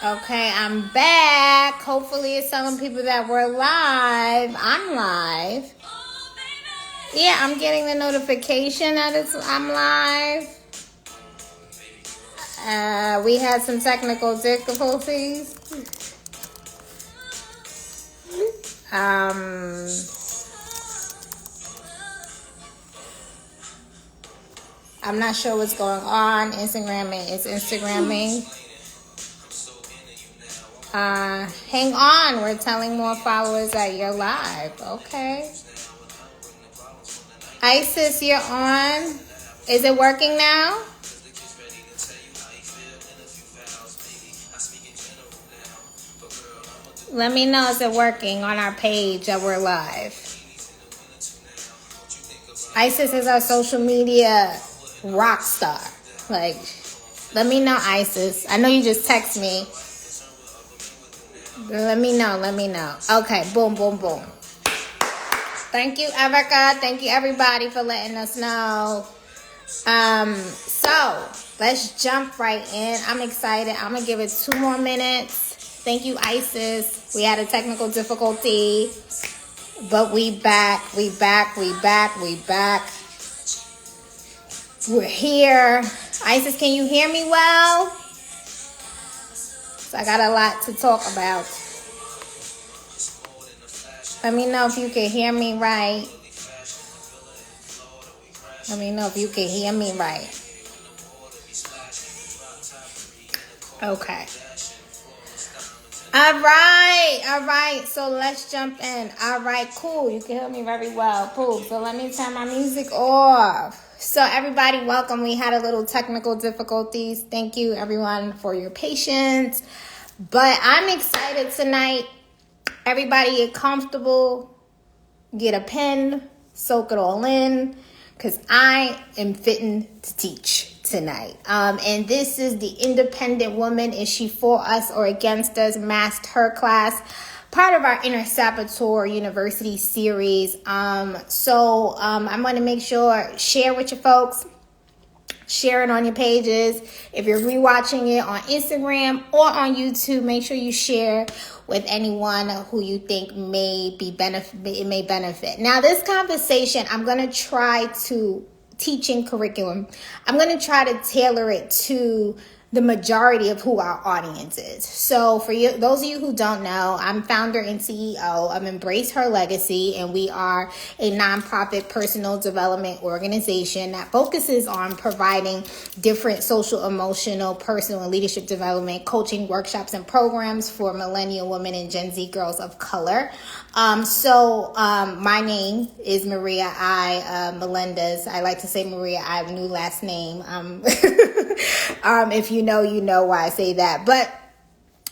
Okay, I'm back. Hopefully it's telling people that we're live. I'm live. Yeah, I'm getting the notification that I'm live. We had some technical difficulties. I'm not sure what's going on. Instagramming is Instagramming. Hang on. We're telling more followers that you're live. Okay. Isis, you're on. Is it working now? Let me know if it's working on our page that we're live. Isis is our social media rock star. Like, let me know, Isis. I know you just text me. Let me know. Okay, boom, boom, boom. Thank you, Erica. Thank you, everybody, for letting us know. So, let's jump right in. I'm excited. I'm going to give it 2 more minutes. Thank you, Isis. We had a technical difficulty, but we back. We're here. Isis, can you hear me well? So I got a lot to talk about. Let me know if you can hear me right. Okay. All right. So let's jump in. All right, cool. You can hear me very well. Cool. So let me turn my music off. So everybody, welcome. We had a little technical difficulties. Thank you, everyone, for your patience. But I'm excited tonight. Everybody get comfortable. Get a pen. Soak it all in. Because I am fitting to teach tonight. And this is the Independent Woman. Is she for us or against us? MastHERclass, part of our Inner Saboteur University series. I'm going to make sure, share with your folks. Share it on your pages. If you're rewatching it on Instagram or on YouTube, make sure you share with anyone who you think it may benefit. Now, this conversation, I'm going to try to teaching curriculum. I'm going to try to tailor it to the majority of who our audience is. So for you, those of you who don't know, I'm founder and CEO of Embrace Her Legacy, and we are a nonprofit personal development organization that focuses on providing different social, emotional, personal, and leadership development coaching workshops and programs for millennial women and Gen Z girls of color. My name is Maria Melendez. I like to say Maria. I have a new last name. If you know why I say that.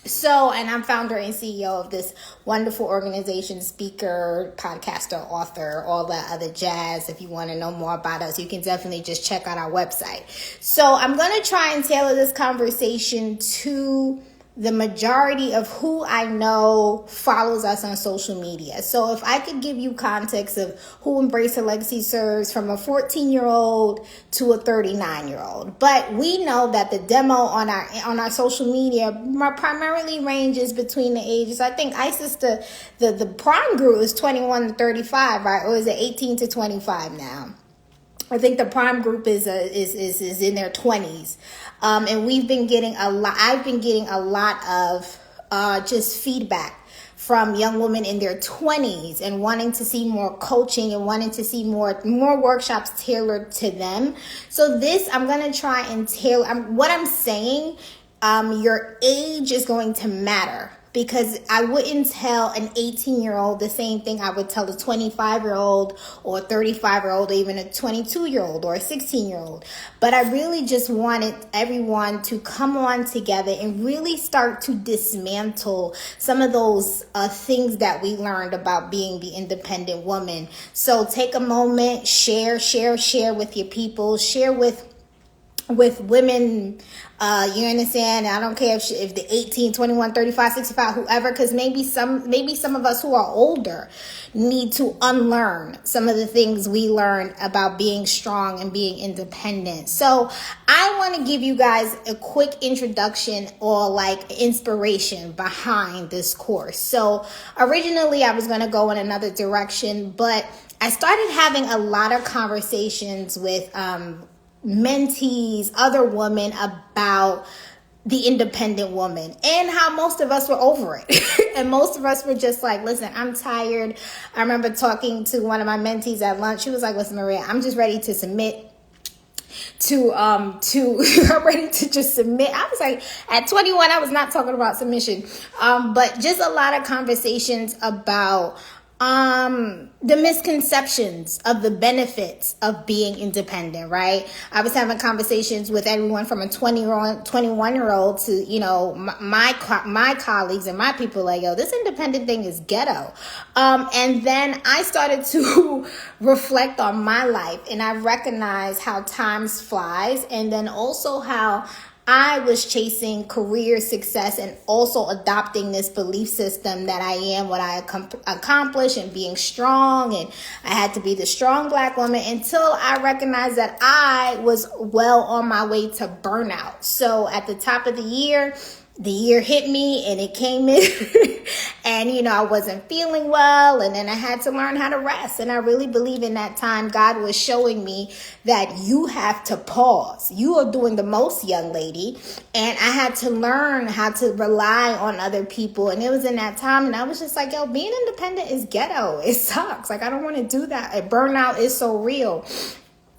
And I'm founder and CEO of this wonderful organization, speaker, podcaster, author, all that other jazz. If you want to know more about us, you can definitely just check out our website. So I'm going to try and tailor this conversation to the majority of who I know follows us on social media. So if I could give you context of who Embrace Her Legacy serves, from a 14-year-old to a 39-year-old. But we know that the demo on our social media primarily ranges between the ages. I think Isis, the prime group is 21 to 35, right? Or is it 18 to 25 now? I think the prime group is in their 20s. And we've been getting I've been getting a lot of just feedback from young women in their 20s and wanting to see more coaching and wanting to see more workshops tailored to them. So I'm going to try and tailor what I'm saying. Your age is going to matter, because I wouldn't tell an 18-year-old the same thing I would tell a 25-year-old or a 35-year-old or even a 22-year-old or a 16-year-old. But I really just wanted everyone to come on together and really start to dismantle some of those things that we learned about being the independent woman. So take a moment, share with your people, share with with women, you understand? I don't care if the 18, 21, 35, 65, whoever, because maybe some of us who are older need to unlearn some of the things we learned about being strong and being independent. So I want to give you guys a quick introduction or like inspiration behind this course. So originally I was going to go in another direction, but I started having a lot of conversations with mentees, other women about the independent woman and how most of us were over it. And most of us were just like, listen, I'm tired. I remember talking to one of my mentees at lunch. She was like, listen, Maria, I'm just ready to submit I'm ready to just submit. I was like, at 21, I was not talking about submission. But just a lot of conversations about the misconceptions of the benefits of being independent, right? I was having conversations with everyone from a 21-year-old to, you know, my colleagues and my people like, yo, this independent thing is ghetto. And then I started to reflect on my life, and I recognized how time flies, and then also how I was chasing career success and also adopting this belief system that I am what I accomplish and being strong, and I had to be the strong Black woman until I recognized that I was well on my way to burnout. So at the top of the year hit me and it came in and, you know, I wasn't feeling well, and then I had to learn how to rest. And I really believe in that time God was showing me that you have to pause. You are doing the most, young lady. And I had to learn how to rely on other people. And it was in that time, and I was just like, yo, being independent is ghetto. It sucks. Like, I don't want to do that. And burnout is so real.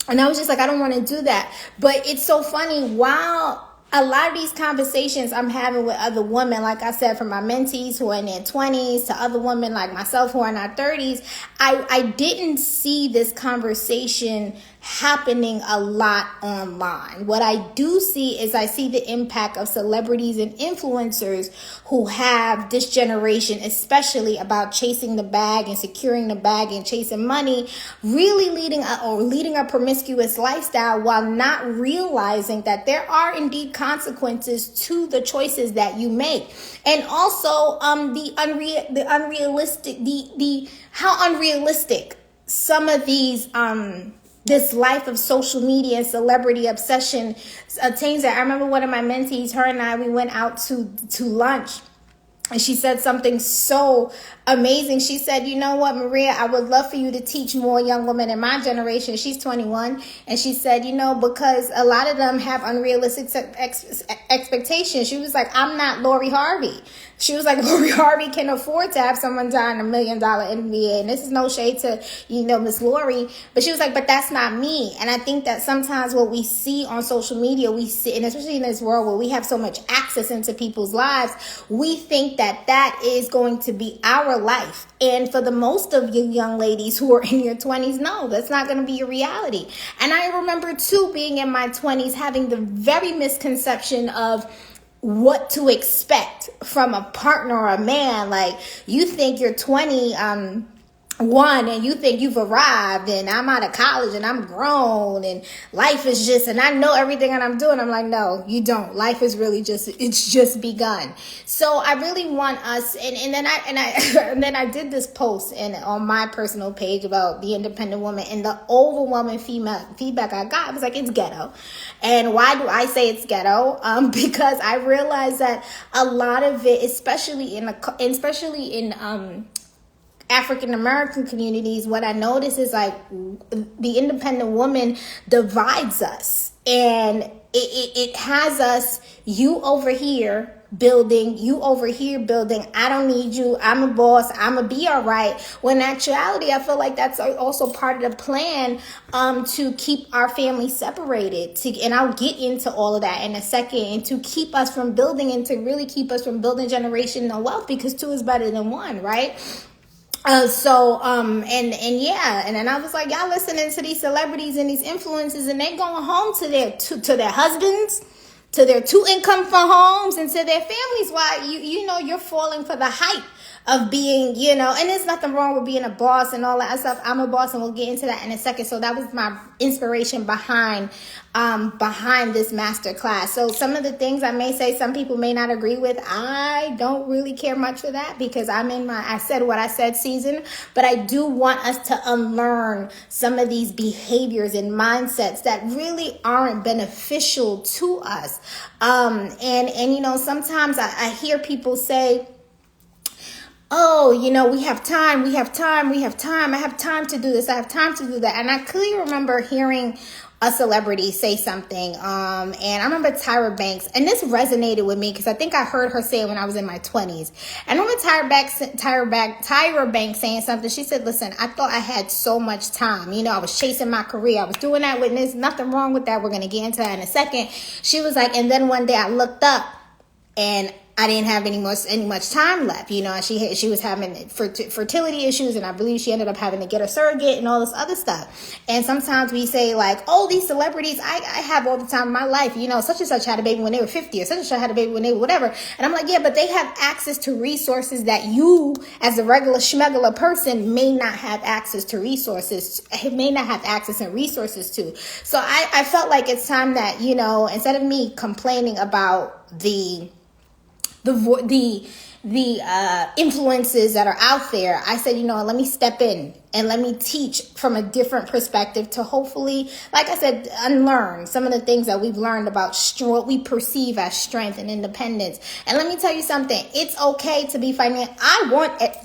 And I was just like, I don't want to do that. But it's so funny, while a lot of these conversations I'm having with other women, like I said, from my mentees who are in their 20s to other women like myself who are in our 30s, I didn't see this conversation happening a lot online. What I do see is I see the impact of celebrities and influencers who have this generation, especially about chasing the bag and securing the bag and chasing money, really leading a promiscuous lifestyle while not realizing that there are indeed consequences to the choices that you make. And also how unrealistic some of these this life of social media and celebrity obsession attains that. I remember one of my mentees, her and I, we went out to lunch, and she said something so amazing. She said, you know what, Maria, I would love for you to teach more young women in my generation. She's 21. And she said, you know, because a lot of them have unrealistic expectations. She was like, I'm not Lori Harvey. She was like, Lori Harvey can afford to have someone die in $1 million NBA. And this is no shade to, you know, Miss Lori. But she was like, but that's not me. And I think that sometimes what we see on social media, we see, and especially in this world where we have so much access into people's lives, we think that that is going to be our life. And for the most of you young ladies who are in your 20s, no, that's not going to be your reality. And I remember too, being in my 20s, having the very misconception of what to expect from a partner or a man. Like, you think you're 21 and you think you've arrived, and I'm out of college and I'm grown and life is just, and I know everything that I'm doing. I'm like, no, you don't. Life is really it's just begun. So I really want us, and then I did this post on my personal page about the independent woman, and the overwhelming feedback I got was like, it's ghetto. And why do I say it's ghetto? Because I realized that a lot of it, especially in African American communities, what I notice is like the independent woman divides us, and it has us, you over here building, I don't need you, I'm a boss, I'm gonna be all right. When in actuality, I feel like that's also part of the plan to keep our family separated, and I'll get into all of that in a second, and to keep us from building, and to really keep us from building generational wealth, because two is better than one, right? And then I was like, y'all listening to these celebrities and these influencers, and they going home to their husbands, to their 2 income for homes, and to their families. Why, you know, you're falling for the hype of being, and there's nothing wrong with being a boss and all that stuff. I'm a boss, and we'll get into that in a second. So that was my inspiration behind this masterclass. So some of the things I may say, some people may not agree with. I don't really care much for that, because I'm in my I said what I said season, but I do want us to unlearn some of these behaviors and mindsets that really aren't beneficial to us. And sometimes I hear people say, oh, we have time. I have time to do this. I have time to do that. And I clearly remember hearing a celebrity say something. And I remember Tyra Banks, and this resonated with me because I think I heard her say it when I was in my 20s. And I remember Tyra Banks saying something. She said, listen, I thought I had so much time. I was chasing my career. I was doing that with this. Nothing wrong with that. We're going to get into that in a second. She was like, and then one day I looked up and I didn't have any much time left. She was having fertility issues, and I believe she ended up having to get a surrogate and all this other stuff. And sometimes we say like, oh, these celebrities, I have all the time in my life. Such and such had a baby when they were 50, or such and such had a baby when they were whatever. And I'm like, yeah, but they have access to resources that you, as a regular schmegular person, may not have access to and resources to. So I felt like it's time that, instead of me complaining about the influences that are out there, I said, let me step in and let me teach from a different perspective to hopefully, like I said, unlearn some of the things that we've learned about what we perceive as strength and independence. And let me tell you something, it's okay to be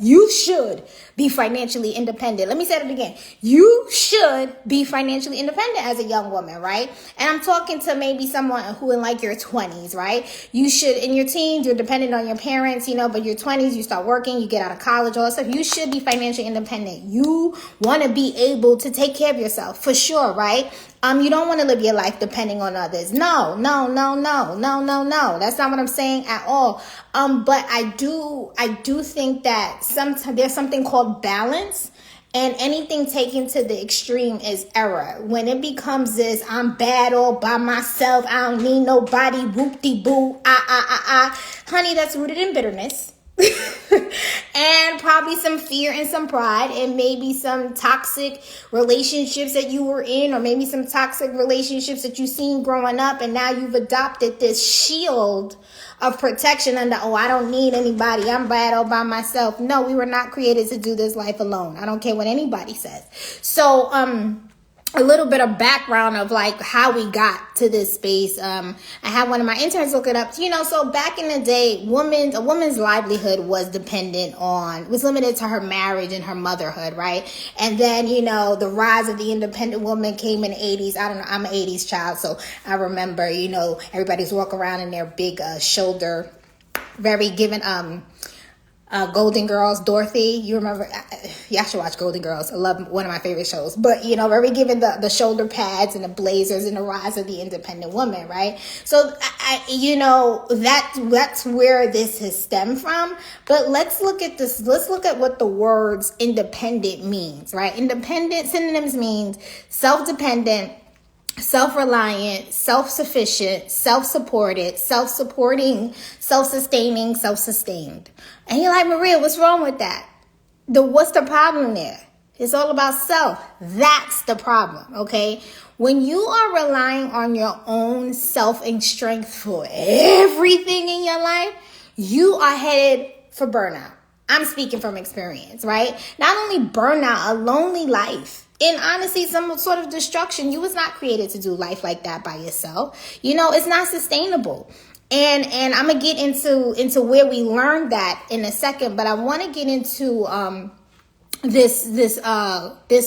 you should be financially independent. Let me say it again. You should be financially independent as a young woman, right? And I'm talking to maybe someone who in like your 20s, right? You should, in your teens, you're dependent on your parents, but your 20s, you start working, you get out of college, all that stuff. You should be financially independent. You want to be able to take care of yourself, for sure, right? You don't want to live your life depending on others. No. That's not what I'm saying at all. But I do think that sometimes there's something called balance, and anything taken to the extreme is error. When it becomes this, I'm bad all by myself, I don't need nobody, whoop-de-boo, honey, that's rooted in bitterness. And probably some fear and some pride, and maybe some toxic relationships that you were in, or maybe some toxic relationships that you've seen growing up, and now you've adopted this shield of protection under, I don't need anybody, I'm bad all by myself. No, we were not created to do this life alone. I don't care what anybody says. So a little bit of background of like how we got to this space. I had one of my interns look it up. So back in the day, a woman's livelihood was limited to her marriage and her motherhood, right? And then, the rise of the independent woman came in the 80s. I don't know, I'm an 80s child, so I remember, everybody's walking around in their big shoulder, very given, Golden Girls, Dorothy, you remember? Y'all should watch Golden Girls. I love, one of my favorite shows. But, very given the shoulder pads and the blazers and the rise of the independent woman, right? So, that's where this has stemmed from. But let's look at this. Let's look at what the words independent means, right? Independent synonyms means self-dependent, self-reliant, self-sufficient, self-supported, self-supporting, self-sustaining, self-sustained. And you're like, Maria, what's wrong with that? What's the problem there? It's all about self. That's the problem, okay? When you are relying on your own self and strength for everything in your life, you are headed for burnout. I'm speaking from experience, right? Not only burnout, a lonely life. And honestly, some sort of destruction. You was not created to do life like that by yourself. It's not sustainable. And I'm gonna get into where we learned that in a second, but I want to get into this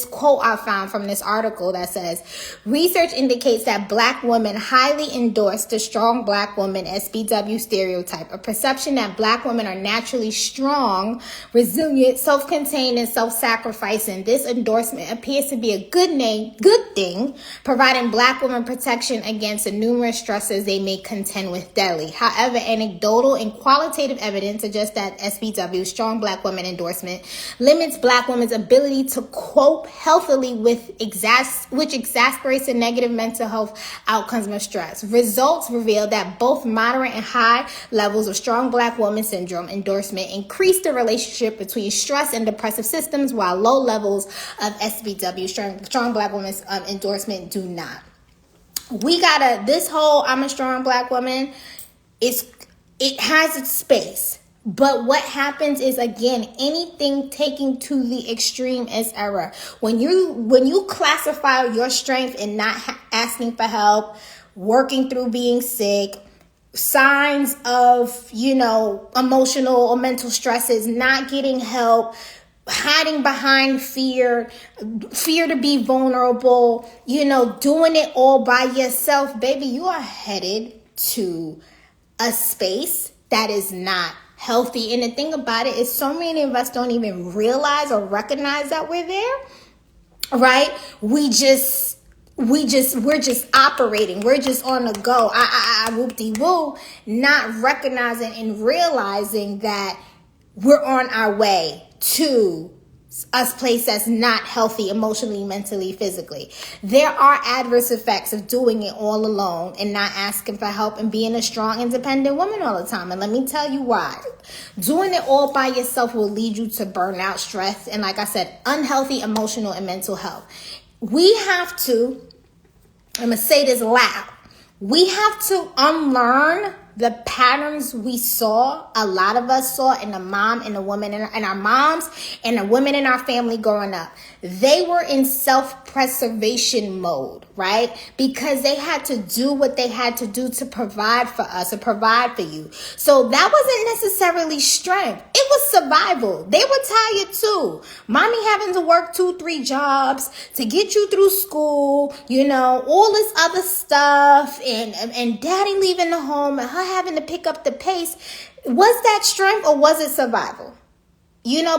quote I found from this article that says, research indicates that Black women highly endorse the strong Black woman SBW stereotype, a perception that Black women are naturally strong, resilient, self-contained, and self-sacrificing. This endorsement appears to be a good thing, providing Black women protection against the numerous stresses they may contend with daily. However, anecdotal and qualitative evidence suggests that SBW, strong Black woman endorsement, limits Black Black women's ability to cope healthily which exasperates the negative mental health outcomes of stress. Results reveal that both moderate and high levels of strong Black woman syndrome endorsement increase the relationship between stress and depressive systems, while low levels of SBW, strong Black women's endorsement, do not. This whole I'm a strong Black woman, it has its space. But what happens is, again, anything taken to the extreme is error. When you classify your strength in not asking for help, working through being sick, signs of, emotional or mental stresses, not getting help, hiding behind fear to be vulnerable, doing it all by yourself, baby, you are headed to a space that is not healthy. And the thing about it is, so many of us don't even realize or recognize that we're there, right? We're just operating. We're just on the go. Whoop-de-woo, not recognizing and realizing that we're on our way to a place that's not healthy emotionally, mentally, physically. There are adverse effects of doing it all alone and not asking for help and being a strong, independent woman all the time. And let me tell you why. Doing it all by yourself will lead you to burnout, stress, and, like I said, unhealthy emotional and mental health. We have to, I'm going to say this loud, we have to unlearn the patterns a lot of us saw in the mom and the woman and our moms and the women in our family growing up. They were in self-preservation mode, right? Because they had to do what they had to do to provide for us and provide for you. So that wasn't necessarily strength. It was survival. They were tired too. Mommy having to work 2-3 jobs to get you through school, all this other stuff, and daddy leaving the home and her having to pick up the pace. Was that strength or was it survival?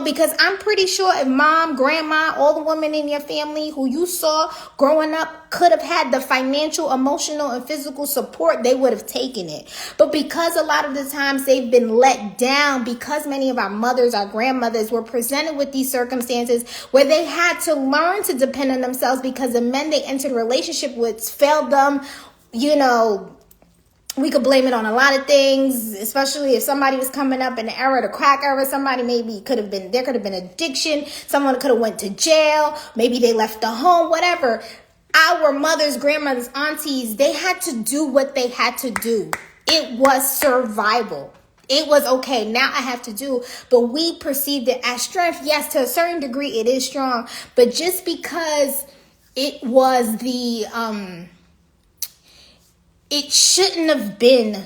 Because I'm pretty sure if mom, grandma, all the women in your family who you saw growing up could have had the financial, emotional, and physical support, they would have taken it. But because a lot of the times they've been let down, because many of our mothers, our grandmothers were presented with these circumstances where they had to learn to depend on themselves because the men they entered a relationship with failed them, we could blame it on a lot of things, especially if somebody was coming up in the era, the crack era. Somebody there could have been addiction. Someone could have went to jail. Maybe they left the home, whatever. Our mothers, grandmothers, aunties, they had to do what they had to do. It was survival. It was okay. Now I have to do, but we perceived it as strength. Yes, to a certain degree, it is strong, but just because it was it shouldn't have been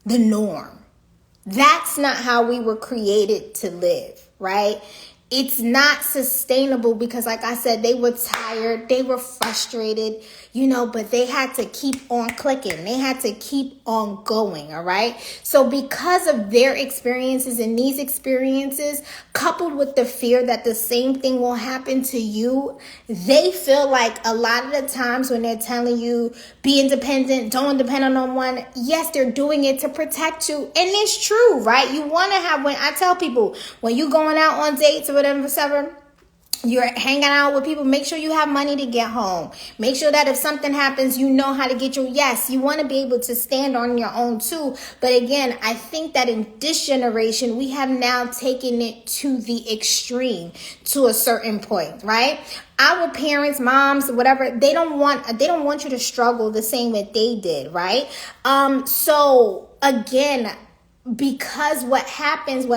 the norm. That's not how we were created to live, right? It's not sustainable because, like I said, they were tired, they were frustrated, but they had to keep on clicking. They had to keep on going, all right? So because of their experiences and these experiences, coupled with the fear that the same thing will happen to you, they feel like a lot of the times when they're telling you, be independent, don't depend on no one, yes, they're doing it to protect you. And it's true, right? You want to have, when I tell people, when you're going out on dates or whatever, you're hanging out with people, make sure you have money to get home. Make sure that if something happens, you know how to get you want to be able to stand on your own too. But again, I think that in this generation, we have now taken it to the extreme to a certain point, right? Our parents, moms, whatever, they don't want you to struggle the same way they did, right? So again, because what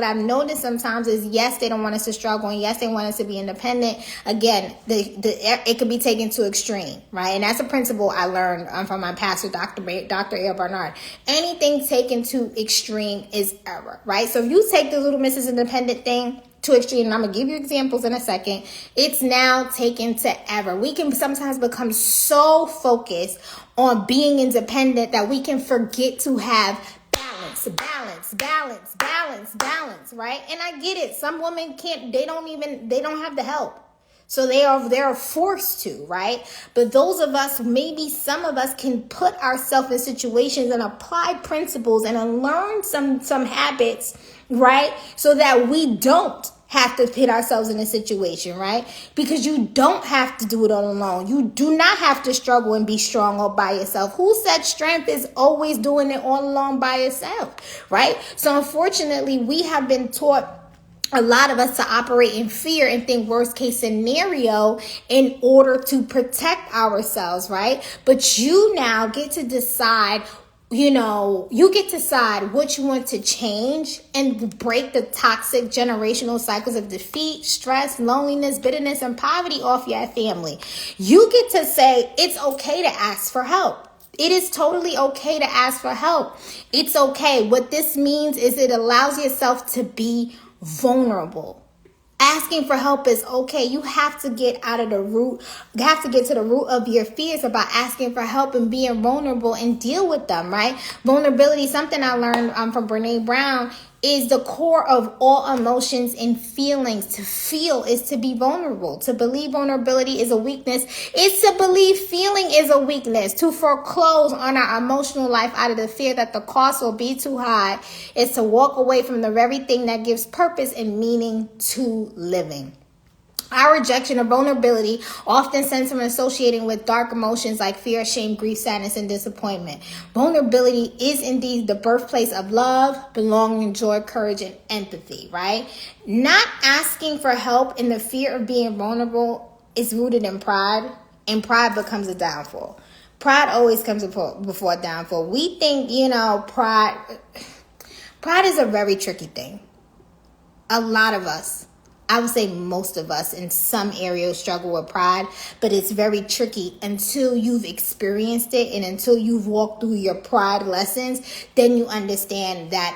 I've noticed sometimes is, yes, they don't want us to struggle, and yes, they want us to be independent. Again, it could be taken to extreme, right? And that's a principle I learned from my pastor, Dr. A. Barnard. Anything taken to extreme is error, right? So if you take the little Mrs. Independent thing to extreme, and I'm going to give you examples in a second, it's now taken to error. We can sometimes become so focused on being independent that we can forget to have balance, right? And I get it. Some women they don't have the help. So they're forced to, right? But those of us, maybe some of us can put ourselves in situations and apply principles and learn some habits, right? So that we don't have to put ourselves in a situation, right? Because you don't have to do it all alone. You do not have to struggle and be strong all by yourself. Who said strength is always doing it all alone by yourself, right? So unfortunately, we have been taught, a lot of us, to operate in fear and think worst case scenario in order to protect ourselves, right? But you now get to decide, you get to decide what you want to change and break the toxic generational cycles of defeat, stress, loneliness, bitterness, and poverty off your family. You get to say it's okay to ask for help. It is totally okay to ask for help. It's okay. What this means is it allows yourself to be vulnerable. Asking for help is okay. You have to get out of the root. You have to get to the root of your fears about asking for help and being vulnerable and deal with them, right? Vulnerability, something I learned from Brene Brown, is the core of all emotions and feelings. To feel is to be vulnerable. To believe vulnerability is a weakness is to believe feeling is a weakness. To foreclose on our emotional life out of the fear that the cost will be too high is to walk away from the very thing that gives purpose and meaning to living. Our rejection of vulnerability often stems from associating with dark emotions like fear, shame, grief, sadness, and disappointment. Vulnerability is indeed the birthplace of love, belonging, joy, courage, and empathy, right? Not asking for help in the fear of being vulnerable is rooted in pride, and pride becomes a downfall. Pride always comes before a downfall. We think, pride is a very tricky thing. A lot of us, I would say most of us in some areas struggle with pride, but it's very tricky until you've experienced it and until you've walked through your pride lessons. Then you understand that,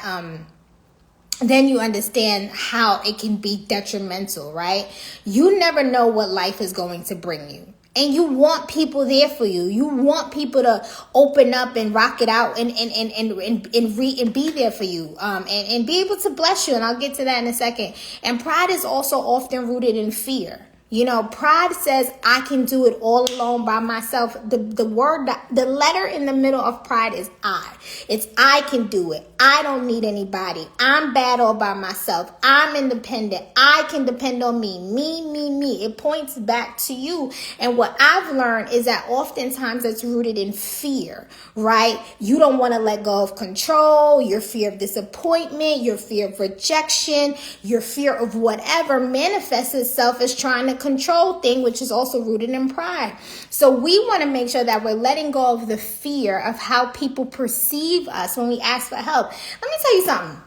how it can be detrimental, right? You never know what life is going to bring you. And you want people there for you. You want people to open up and rock it out and be there for you, and be able to bless you. And I'll get to that in a second. And pride is also often rooted in fear. Pride says I can do it all alone by myself. The letter in the middle of pride is I. It's I can do it. I don't need anybody. I'm bad all by myself. I'm independent. I can depend on me. Me. It points back to you. And what I've learned is that oftentimes it's rooted in fear, right? You don't want to let go of control. Your fear of disappointment, your fear of rejection, your fear of whatever manifests itself as trying to control thing, which is also rooted in pride. So we want to make sure that we're letting go of the fear of how people perceive us when we ask for help. Let me tell you something.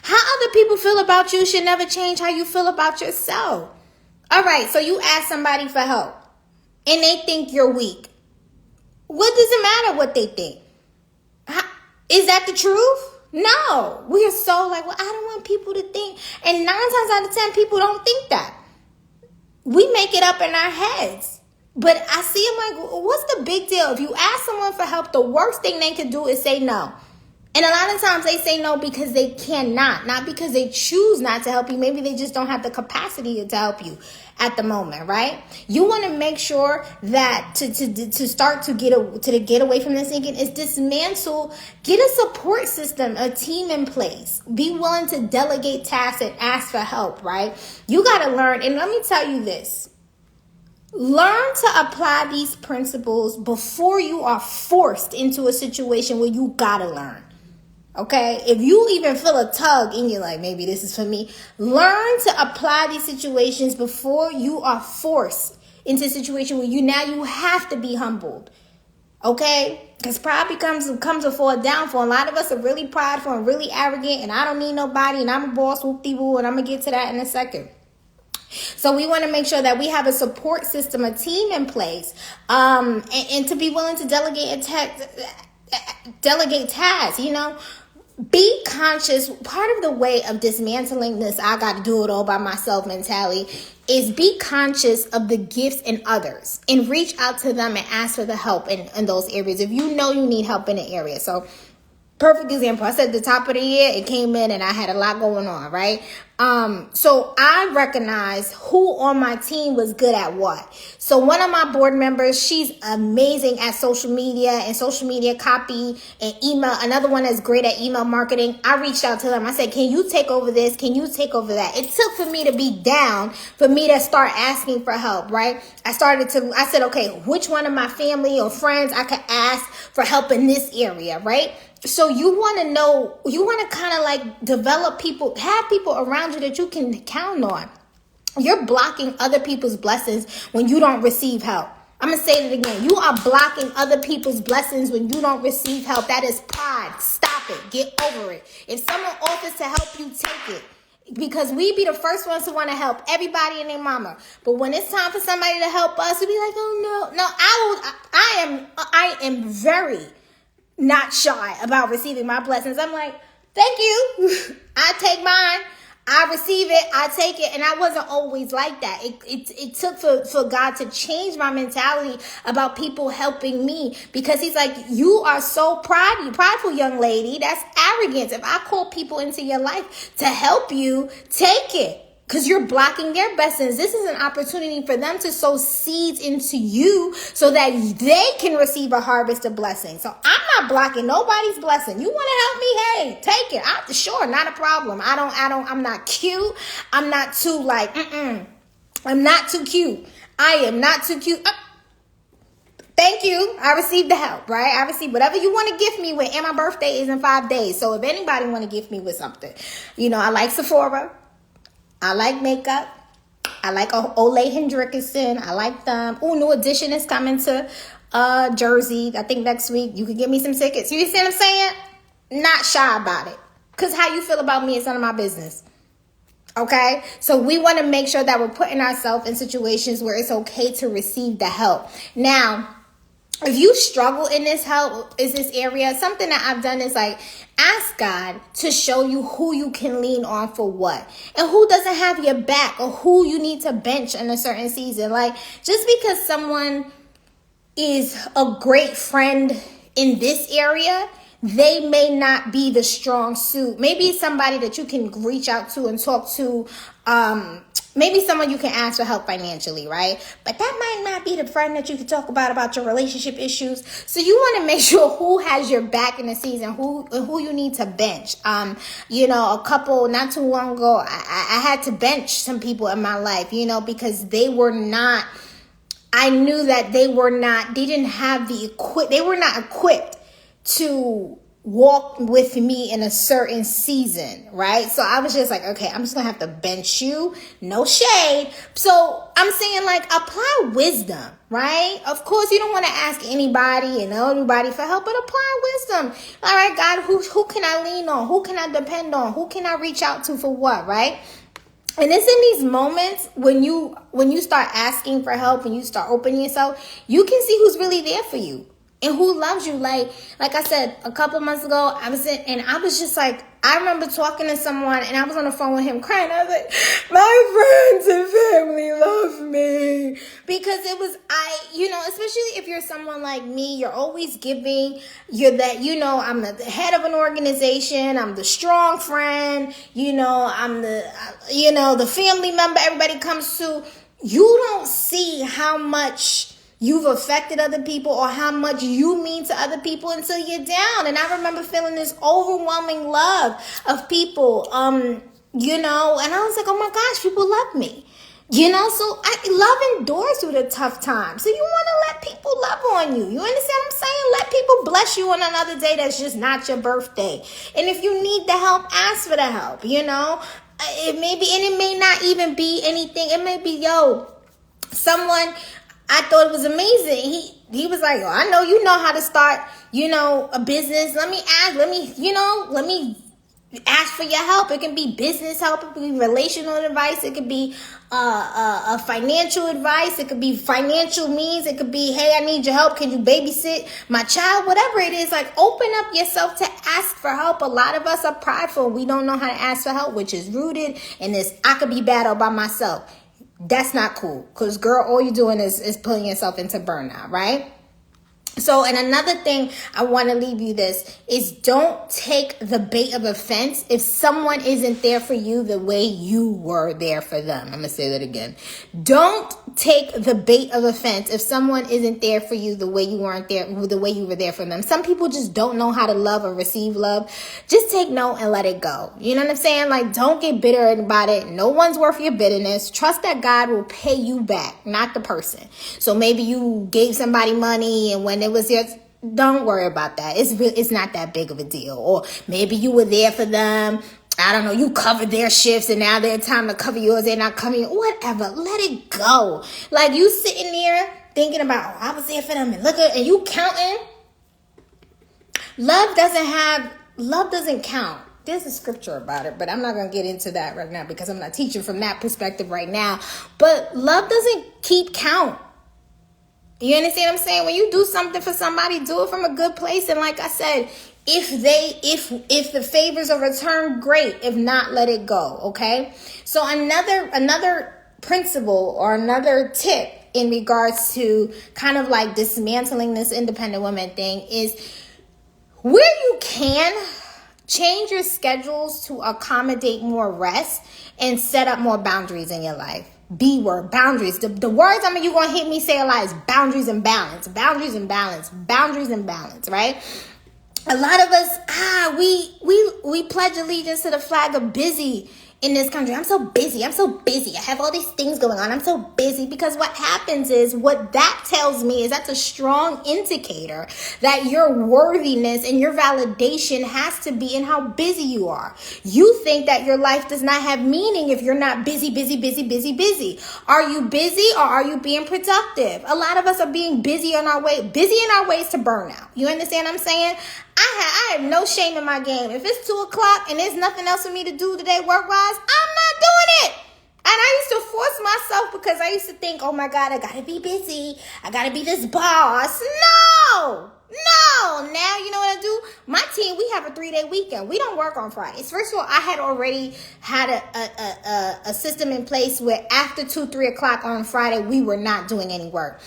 How other people feel about you should never change how you feel about yourself. All right, so you ask somebody for help and they think you're weak. What does it matter what they think? Is that the truth? No. We are so like, well, I don't want people to think. And 9 times out of 10, people don't think that. We make it up in our heads. But I see them like, what's the big deal? If you ask someone for help, the worst thing they can do is say no. And a lot of times they say no because they cannot, not because they choose not to help you. Maybe they just don't have the capacity to help you at the moment, right? You want to make sure that to start to get away from this thinking is dismantle, get a support system, a team in place. Be willing to delegate tasks and ask for help, right? You got to learn, and let me tell you this. Learn to apply these principles before you are forced into a situation where you got to learn. Okay, if you even feel a tug and you're like, maybe this is for me, learn to apply these situations before you are forced into a situation where you have to be humbled. Okay, because pride comes before a downfall. A lot of us are really prideful and really arrogant, and I don't need nobody, and I'm a boss, whoop-de-woo, and I'm gonna get to that in a second. So we want to make sure that we have a support system, a team in place, and to be willing to delegate tasks, Be conscious. Part of the way of dismantling this I got to do it all by myself mentality is be conscious of the gifts in others and reach out to them and ask for the help in those areas if you know you need help in an area. So Perfect example. I said at the top of the year, it came in and I had a lot going on, right? So I recognized who on my team was good at what. So one of my board members, she's amazing at social media and social media copy and email. Another one that's great at email marketing. I reached out to them. I said, can you take over this? Can you take over that? It took for me to be down for me to start asking for help, right? I said, okay, which one of my family or friends I could ask for help in this area, right? So you want to know, you want to kind of like develop people, have people around you that you can count on. You're blocking other people's blessings when you don't receive help. I'm going to say it again. You are blocking other people's blessings when you don't receive help. That is pride. Stop it. Get over it. If someone offers to help you, take it. Because we be the first ones to want to help everybody and their mama. But when it's time for somebody to help us, we be like, oh no. No, I am very not shy about receiving my blessings. I'm like, thank you. I take mine. I receive it. I take it. And I wasn't always like that. It took for God to change my mentality about people helping me, because he's like, you are so prideful young lady. That's arrogance. If I call people into your life to help you, take it. Because you're blocking their blessings. This is an opportunity for them to sow seeds into you so that they can receive a harvest of blessings. So I'm not blocking nobody's blessing. You want to help me? Hey, take it. Sure, not a problem. I'm not cute. I'm not too like, I'm not too cute. I am not too cute. Thank you. I received the help, right? I received whatever you want to gift me with. And my birthday is in 5 days. So if anybody want to gift me with something, I like Sephora. I like makeup. I like Ole Hendrickson. I like them. Oh, new edition is coming to Jersey. I think next week. You can get me some tickets. You see what I'm saying? Not shy about it. Because how you feel about me is none of my business. Okay? So we want to make sure that we're putting ourselves in situations where it's okay to receive the help. Now, if you struggle in this area, something that I've done is like, ask God to show you who you can lean on for what, and who doesn't have your back, or who you need to bench in a certain season. Like, just because someone is a great friend in this area, they may not be the strong suit. Maybe it's somebody that you can reach out to and talk to. Maybe someone you can ask for help financially, right? But that might not be the friend that you can talk about your relationship issues. So you want to make sure who has your back in the season, who you need to bench. A couple, not too long ago, I had to bench some people in my life, because they were not equipped to walk with me in a certain season, right? So I was just like, okay, I'm just gonna have to bench you. No shade. So I'm saying, like, apply wisdom, right? Of course, you don't want to ask anybody and everybody for help, but apply wisdom. All right, God, who can I lean on? Who can I depend on? Who can I reach out to for what, right? And it's in these moments when you start asking for help and you start opening yourself, you can see who's really there for you. And who loves you. Like I said, a couple months ago, I was just like, I remember talking to someone and I was on the phone with him crying. I was like, my friends and family love me. Because it was, especially if you're someone like me, you're always giving. You're that, I'm the head of an organization. I'm the strong friend. I'm the family member everybody comes to. You don't see how much you've affected other people or how much you mean to other people until you're down. And I remember feeling this overwhelming love of people, and I was like, oh my gosh, people love me. So love endures through the tough times. So you want to let people love on you. You understand what I'm saying? Let people bless you on another day that's just not your birthday. And if you need the help, ask for the help, it may not even be anything. It may be, someone, I thought it was amazing. He was like, I know you know how to start, a business. Let me ask for your help. It can be business help. It can be relational advice. It could be a financial advice. It could be financial means. It could be, hey, I need your help. Can you babysit my child? Whatever it is, like, open up yourself to ask for help. A lot of us are prideful. We don't know how to ask for help, which is rooted in this, I could be bad all by myself. That's not cool. Because, girl, all you're doing is putting yourself into burnout, right? So, and another thing I want to leave you this is don't take the bait of offense if someone isn't there for you the way you were there for them. I'm going to say that again. Don't take the bait of offense if someone isn't there for you the way you weren't there, the way you were there for them. Some people just don't know how to love or receive love. Just take note and let it go. You know what I'm saying? Like, don't get bitter about it. No one's worth your bitterness. Trust that God will pay you back, not the person. So maybe you gave somebody money and when it was your, don't worry about that. It's not that big of a deal. Or maybe you were there for them. I don't know, you covered their shifts and now they're time to cover yours. They're not coming. Whatever. Let it go. Like, you sitting there thinking about, I was there for them and and you counting. Love doesn't count. There's a scripture about it, but I'm not going to get into that right now because I'm not teaching from that perspective right now. But love doesn't keep count. You understand what I'm saying? When you do something for somebody, do it from a good place. And like I said, if the favors are returned, great. If not, let it go. Okay. So another principle or another tip in regards to kind of like dismantling this independent woman thing is where you can change your schedules to accommodate more rest and set up more boundaries in your life. B word, boundaries. The words you're going to hit me say a lot is boundaries and balance, boundaries and balance, boundaries and balance, right? A lot of us, we pledge allegiance to the flag of busy in this country. I'm so busy. I have all these things going on. I'm so busy because what happens is what that tells me is that's a strong indicator that your worthiness and your validation has to be in how busy you are. You think that your life does not have meaning if you're not busy. Are you busy or are you being productive? A lot of us are being busy in our ways to burnout. You understand what I'm saying? I have no shame in my game. If it's 2:00 and there's nothing else for me to do today work-wise, I'm not doing it. And I used to force myself because I used to think, oh my God, I gotta be busy. I gotta be this boss. No. Now you know what I do? My team, we have a 3-day weekend. We don't work on Fridays. First of all, I had already had a system in place where after 2-3 o'clock on Friday, we were not doing any work.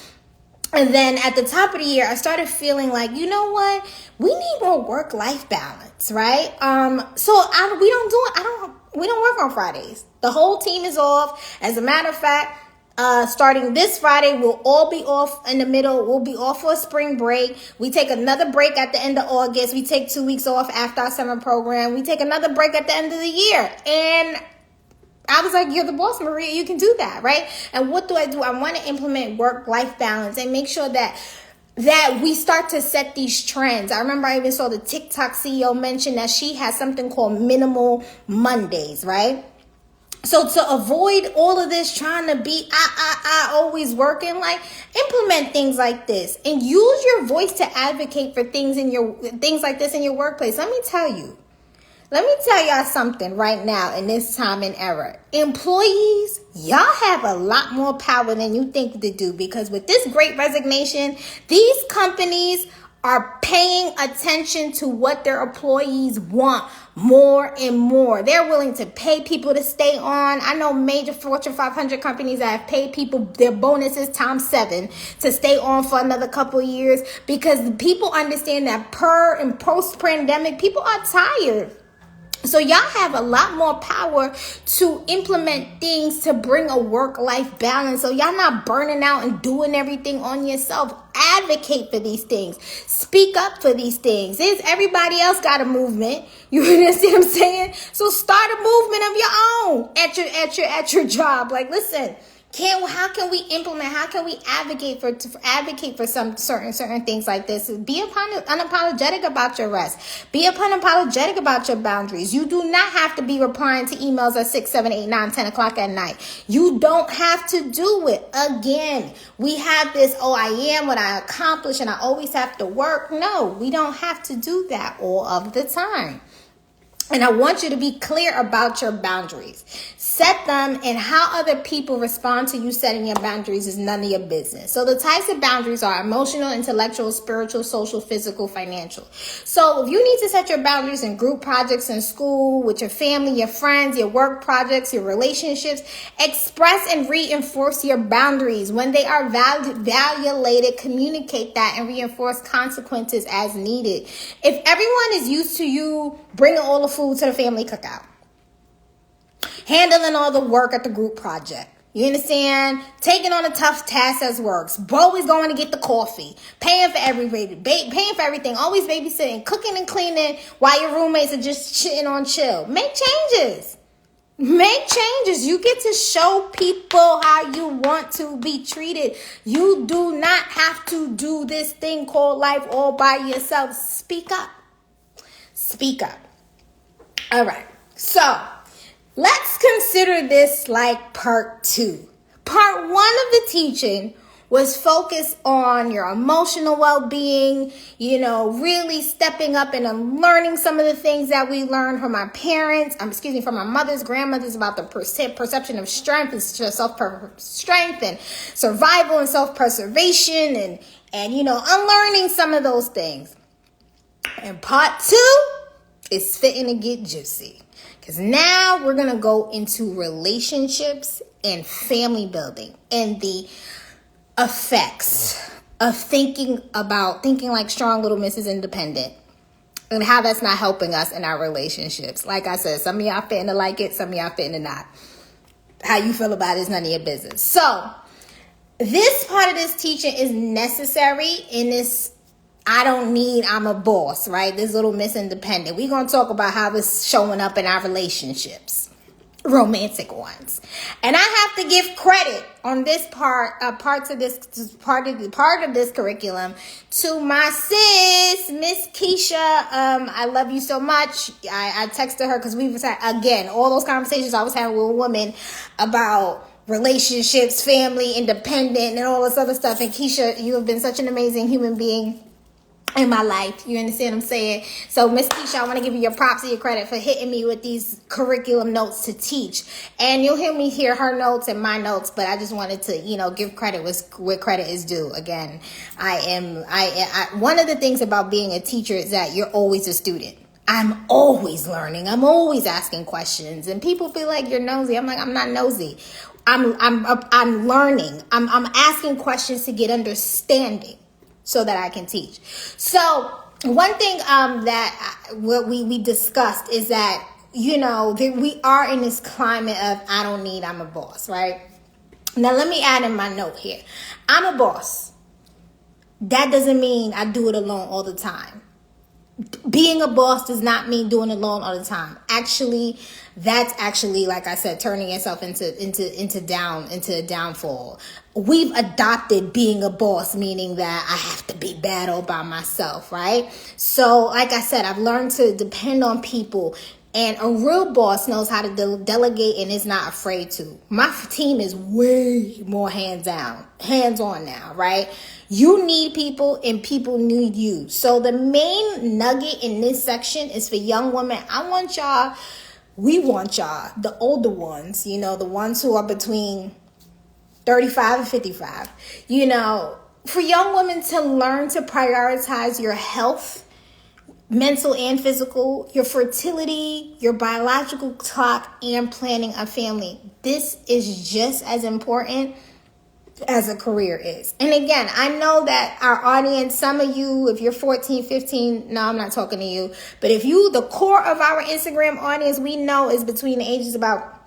And then at the top of the year, I started feeling like, you know what? We need more work-life balance, right? We don't work on Fridays. The whole team is off. As a matter of fact, starting this Friday, we'll all be off in the middle. We'll be off for a spring break. We take another break at the end of August. We take 2 weeks off after our summer program. We take another break at the end of the year. And I was like, you're the boss, Maria. You can do that, right? And what do? I want to implement work-life balance and make sure that we start to set these trends. I remember I even saw the TikTok CEO mention that she has something called minimal Mondays, right? So to avoid all of this trying to be always working, like implement things like this and use your voice to advocate for things like this in your workplace. Let me tell y'all something right now in this time and era. Employees, y'all have a lot more power than you think they do because with this great resignation, these companies are paying attention to what their employees want more and more. They're willing to pay people to stay on. I know major Fortune 500 companies that have paid people their bonuses times 7 to stay on for another couple of years because people understand that and post-pandemic, people are tired. So y'all have a lot more power to implement things to bring a work-life balance. So y'all not burning out and doing everything on yourself. Advocate for these things. Speak up for these things. Everybody else got a movement. You understand what I'm saying? So start a movement of your own at your job. Like, listen. How can we implement? How can we advocate for some certain things like this? Be unapologetic about your rest. Be unapologetic about your boundaries. You do not have to be replying to emails at 6, 7, 8, 9, 10 o'clock at night. You don't have to do it. Again, we have this, I am what I accomplish and I always have to work. No, we don't have to do that all of the time. And I want you to be clear about your boundaries. Set them, and how other people respond to you setting your boundaries is none of your business. So the types of boundaries are emotional, intellectual, spiritual, social, physical, financial. So if you need to set your boundaries in group projects in school, with your family, your friends, your work projects, your relationships, express and reinforce your boundaries. When they are violated, communicate that and reinforce consequences as needed. If everyone is used to you bringing all the food to the family cookout, handling all the work at the group project, you understand? Taking on a tough task as works, always going to get the coffee, paying for everything, always babysitting, cooking and cleaning while your roommates are just shitting on chill. Make changes. Make changes. You get to show people how you want to be treated. You do not have to do this thing called life all by yourself. Speak up. Speak up. All right. So let's consider this like part 2. Part 1 of the teaching was focused on your emotional well-being, really stepping up and learning some of the things that we learned from our parents, from our mothers, grandmothers, about the perception of strength and self-strength and survival and self-preservation and unlearning some of those things. And part 2 is fitting to get juicy. Because now we're going to go into relationships and family building and the effects of thinking like strong little Mrs. Independent and how that's not helping us in our relationships. Like I said, some of y'all fitting to like it, some of y'all fitting to not. How you feel about it is none of your business. So this part of this teaching is necessary in this I'm a boss, right? This little Miss Independent. We're going to talk about how it's showing up in our relationships, romantic ones. And I have to give credit on this part of this curriculum to my sis, Miss Keisha. I love you so much. I texted her because we was again, all those conversations I was having with women about relationships, family, independent, and all this other stuff. And Keisha, you have been such an amazing human being in my life. You understand what I'm saying? So Miss Keisha, I want to give you your props and your credit for hitting me with these curriculum notes to teach. And you'll hear me hear her notes and my notes, but I just wanted to, give credit where credit is due. Again, one of the things about being a teacher is that you're always a student. I'm always learning. I'm always asking questions, and people feel like you're nosy. I'm like, I'm not nosy. I'm learning. I'm asking questions to get understanding, so that I can teach. So one thing what we discussed is that, we are in this climate of I'm a boss, right? Now let me add in my note here. I'm a boss. That doesn't mean I do it alone all the time. Being a boss does not mean doing it alone all the time. That's like I said, turning yourself into a downfall. We've adopted being a boss, meaning that I have to be bad all by myself, right? So, like I said, I've learned to depend on people. And a real boss knows how to delegate and is not afraid to. My team is way more hands-on now, right? You need people and people need you. So the main nugget in this section is for young women. We want y'all, the older ones, the ones who are between 35 and 55, for young women to learn to prioritize your health, mental and physical, your fertility, your biological clock, and planning a family. This is just as important as a career is. And again, I know that our audience, some of you, if you're 14, 15, no, I'm not talking to you. But if the core of our Instagram audience, we know is between the ages about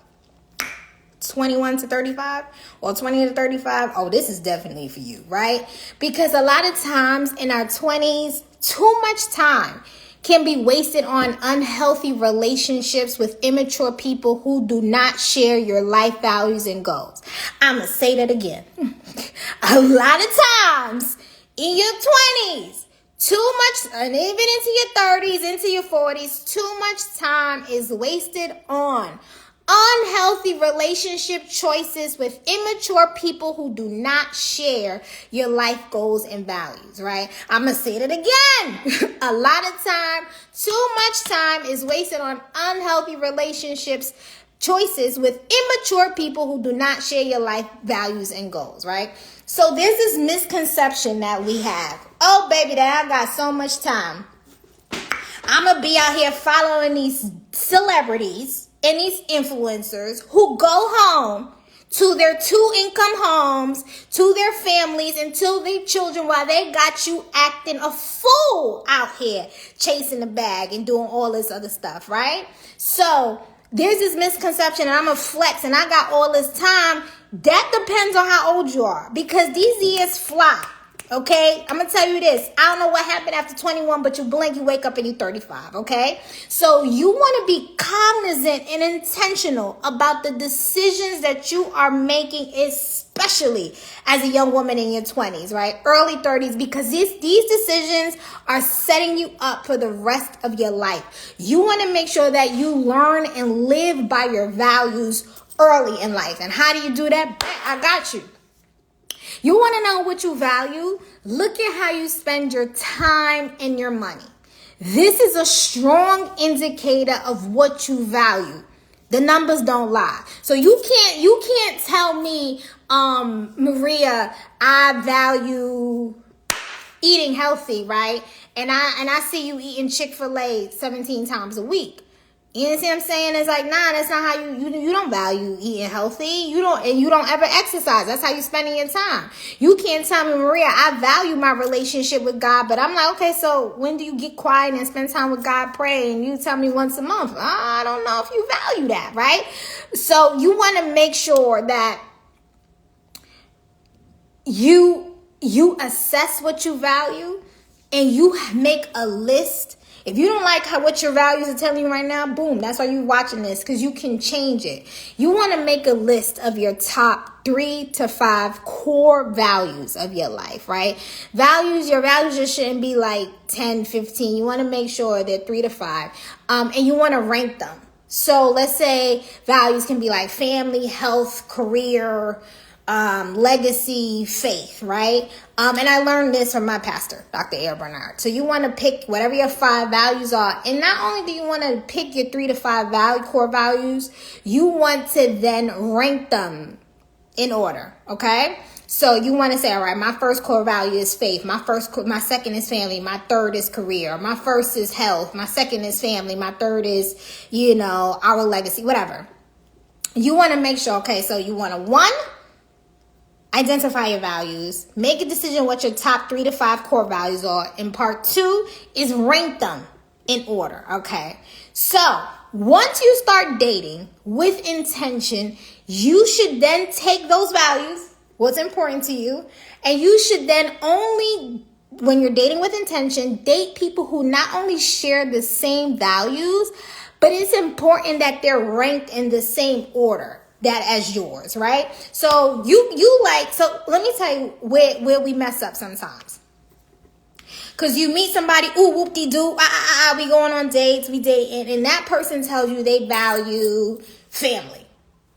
21 to 35 or 20 to 35. Oh, this is definitely for you, right? Because a lot of times in our 20s, too much time can be wasted on unhealthy relationships with immature people who do not share your life values and goals. I'm going to say that again. A lot of times in your 20s, too much, and even into your 30s, into your 40s, too much time is wasted on Unhealthy relationship choices with immature people who do not share your life goals and values, right? I'm going to say it again. A lot of time, too much time is wasted on unhealthy relationships choices with immature people who do not share your life values and goals, right? So there's this misconception that we have. Oh, baby, that I got so much time. I'm going to be out here following these celebrities and these influencers who go home to their 2-income homes, to their families, and to their children while they got you acting a fool out here, chasing the bag and doing all this other stuff, right? So there's this misconception, and I'm a flex, and I got all this time. That depends on how old you are, because these years fly. Okay, I'm gonna tell you this. I don't know what happened after 21, but you blink, you wake up, and you're 35. Okay, so you want to be cognizant and intentional about the decisions that you are making, especially as a young woman in your 20s, right? Early 30s, because these decisions are setting you up for the rest of your life. You want to make sure that you learn and live by your values early in life. And how do you do that? I got you. You want to know what you value? Look at how you spend your time and your money. This is a strong indicator of what you value. The numbers don't lie. So you can't tell me, Maria, I value eating healthy, right? And I see you eating Chick-fil-A 17 times a week. You know what I'm saying? It's like, nah, that's not how you don't value eating healthy. You don't ever exercise. That's how you spending your time. You can't tell me, Maria, I value my relationship with God, but I'm like, okay, so when do you get quiet and spend time with God praying? You tell me once a month. I don't know if you value that, right? So you want to make sure that you assess what you value and you make a list. If you don't like what your values are telling you right now, boom, that's why you're watching this, because you can change it. You want to make a list of your top 3 to 5 core values of your life, right? Your values just shouldn't be like 10, 15. You want to make sure they're 3 to 5, and you want to rank them. So let's say values can be like family, health, career, legacy, faith, right? And I learned this from my pastor, Dr. A. Bernard. So you want to pick whatever your 5 values are. And not only do you want to pick your 3 to 5 core values, you want to then rank them in order. Okay. So you want to say, all right, my first core value is faith. My second is family. My third is career. My first is health. My second is family. My third is, our legacy, whatever. You want to make sure, okay, so you want to 1, identify your values. Make a decision what your top 3 to 5 core values are. And part 2 is rank them in order. Okay. So once you start dating with intention, you should then take those values, what's important to you, and you should then only, when you're dating with intention, date people who not only share the same values, but it's important that they're ranked in the same order that as yours, right? So so let me tell you where we mess up sometimes. Because you meet somebody, ooh, whoop-de-doo, we going on dates, we dating, and that person tells you they value family.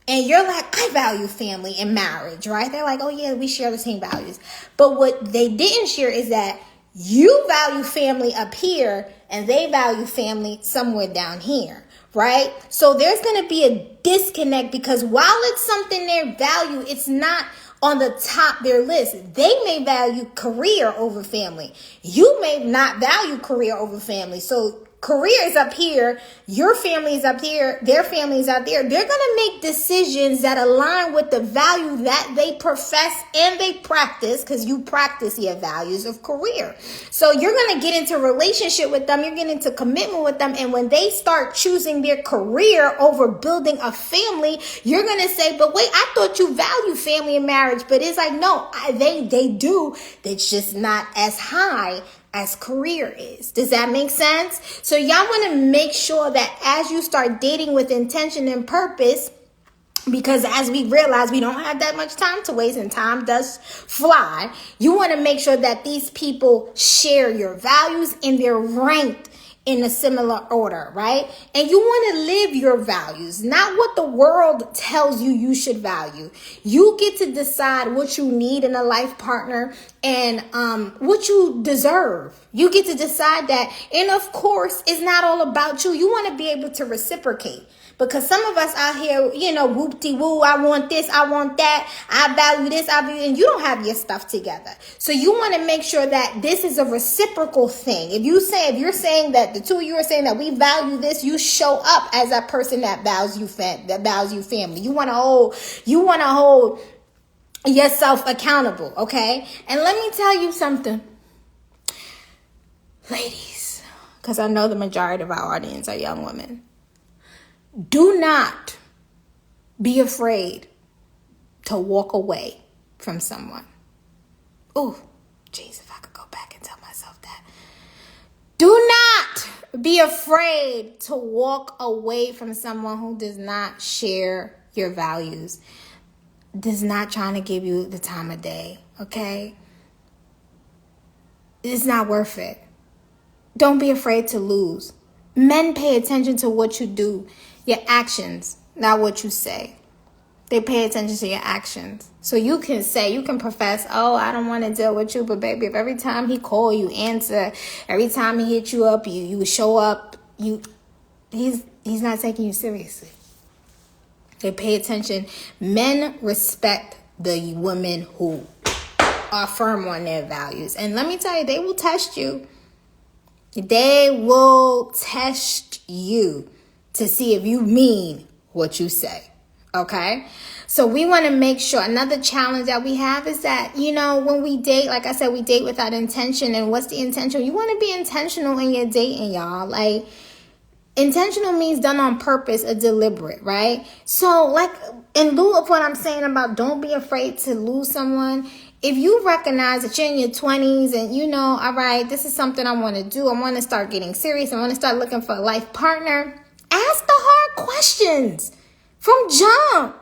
And you're like, I value family and marriage, right? They're like, oh yeah, we share the same values. But what they didn't share is that you value family up here and they value family somewhere down here. Right? So there's going to be a disconnect, because while it's something they value, it's not on the top of their list. They may value career over family. You may not value career over family. So career is up here, your family is up here, their family is out there. They're going to make decisions that align with the value that they profess and they practice, because you practice your values of career. So you're going to get into a relationship with them, you're getting into commitment with them, and when they start choosing their career over building a family, you're going to say, but wait, I thought you value family and marriage. But it's like, no, they do. It's just not as high as career is. Does that make sense? So y'all want to make sure that as you start dating with intention and purpose, because as we realize we don't have that much time to waste and time does fly, you want to make sure that these people share your values and they're ranked in a similar order, right? And you want to live your values, not what the world tells you you should value. You get to decide what you need in a life partner and what you deserve. You get to decide that. And of course, it's not all about you. You want to be able to reciprocate. Because some of us out here, whoop-de-woo, I want this, I want that, I value this, and you don't have your stuff together. So you want to make sure that this is a reciprocal thing. If you're saying that the two of you are saying that we value this, you show up as that person that values you family. You want to hold yourself accountable, okay? And let me tell you something, ladies, because I know the majority of our audience are young women. Do not be afraid to walk away from someone. Oh, jeez, if I could go back and tell myself that. Do not be afraid to walk away from someone who does not share your values, is not trying to give you the time of day, okay? It's not worth it. Don't be afraid to lose. Men pay attention to what you do. Your actions, not what you say. They pay attention to your actions. So you can profess, oh, I don't want to deal with you. But baby, if every time he call, you answer. Every time he hit you up, you show up. He's not taking you seriously. They pay attention. Men respect the women who are firm on their values. And let me tell you, they will test you. They will test you to see if you mean what you say, okay? So we want to make sure, another challenge that we have is that, when we date, like I said, we date without intention. And what's the intention? You want to be intentional in your dating, y'all. Like, intentional means done on purpose or deliberate, right? So, like, in lieu of what I'm saying about don't be afraid to lose someone, if you recognize that you're in your 20s and all right, this is something I want to do. I want to start getting serious. I want to start looking for a life partner. Ask the hard questions from jump.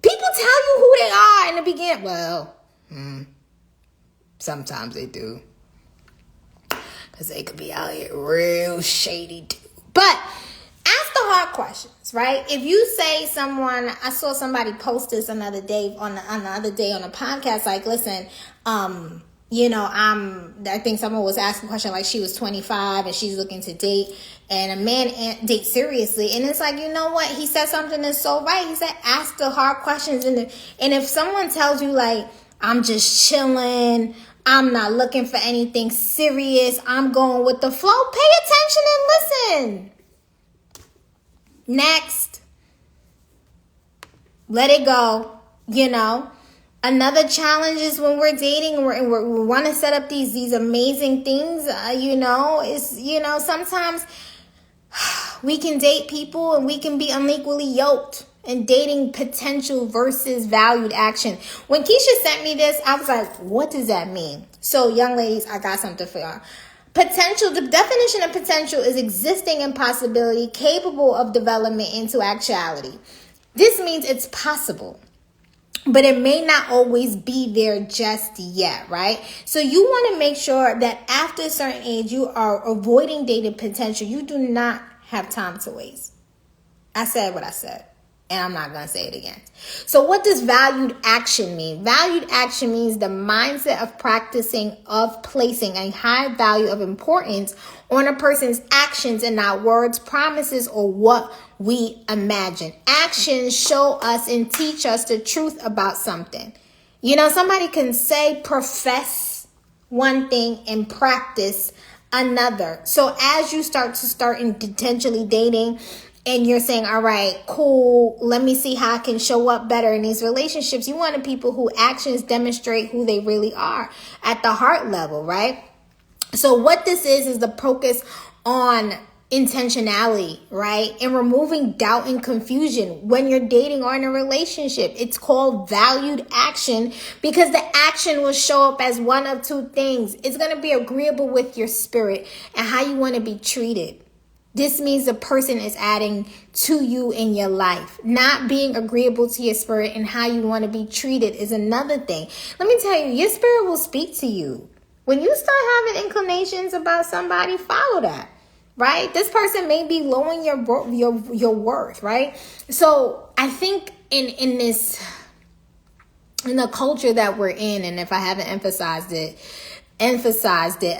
People tell you who they are in the beginning. Well, sometimes they do. Because they could be out here real shady too. But ask the hard questions, right? If you say I saw somebody post this another day on a podcast, like, listen, I think someone was asking a question like she was 25 and she's looking to date and a man date seriously. And it's like, you know what? He said something that's so right. He said, ask the hard questions. And if someone tells you like, I'm just chilling, I'm not looking for anything serious, I'm going with the flow, pay attention and listen. Next. Let it go, Another challenge is when we're dating and we want to set up these amazing things, sometimes we can date people and we can be unequally yoked in dating potential versus valued action. When Keisha sent me this, I was like, what does that mean? So young ladies, I got something for y'all. Potential, the definition of potential is existing in possibility, capable of development into actuality. This means it's possible, but it may not always be there just yet, right? So you want to make sure that after a certain age, you are avoiding dating potential. You do not have time to waste. I said what I said, and I'm not going to say it again. So what does valued action mean? Valued action means the mindset of placing a high value of importance on a person's actions and not words, promises, or what we imagine. Actions show us and teach us the truth about something. Somebody can profess one thing and practice another. So as you start intentionally dating and you're saying, all right, cool, let me see how I can show up better in these relationships. You want people who actions demonstrate who they really are at the heart level, right? So what this is the focus on intentionality, right? And removing doubt and confusion when you're dating or in a relationship. It's called valued action because the action will show up as one of two things. It's going to be agreeable with your spirit and how you want to be treated. This means the person is adding to you in your life. Not being agreeable to your spirit and how you want to be treated is another thing. Let me tell you, your spirit will speak to you. When you start having inclinations about somebody, follow that. right? This person may be lowering your worth, right? So I think in the culture that we're in, and if I haven't emphasized it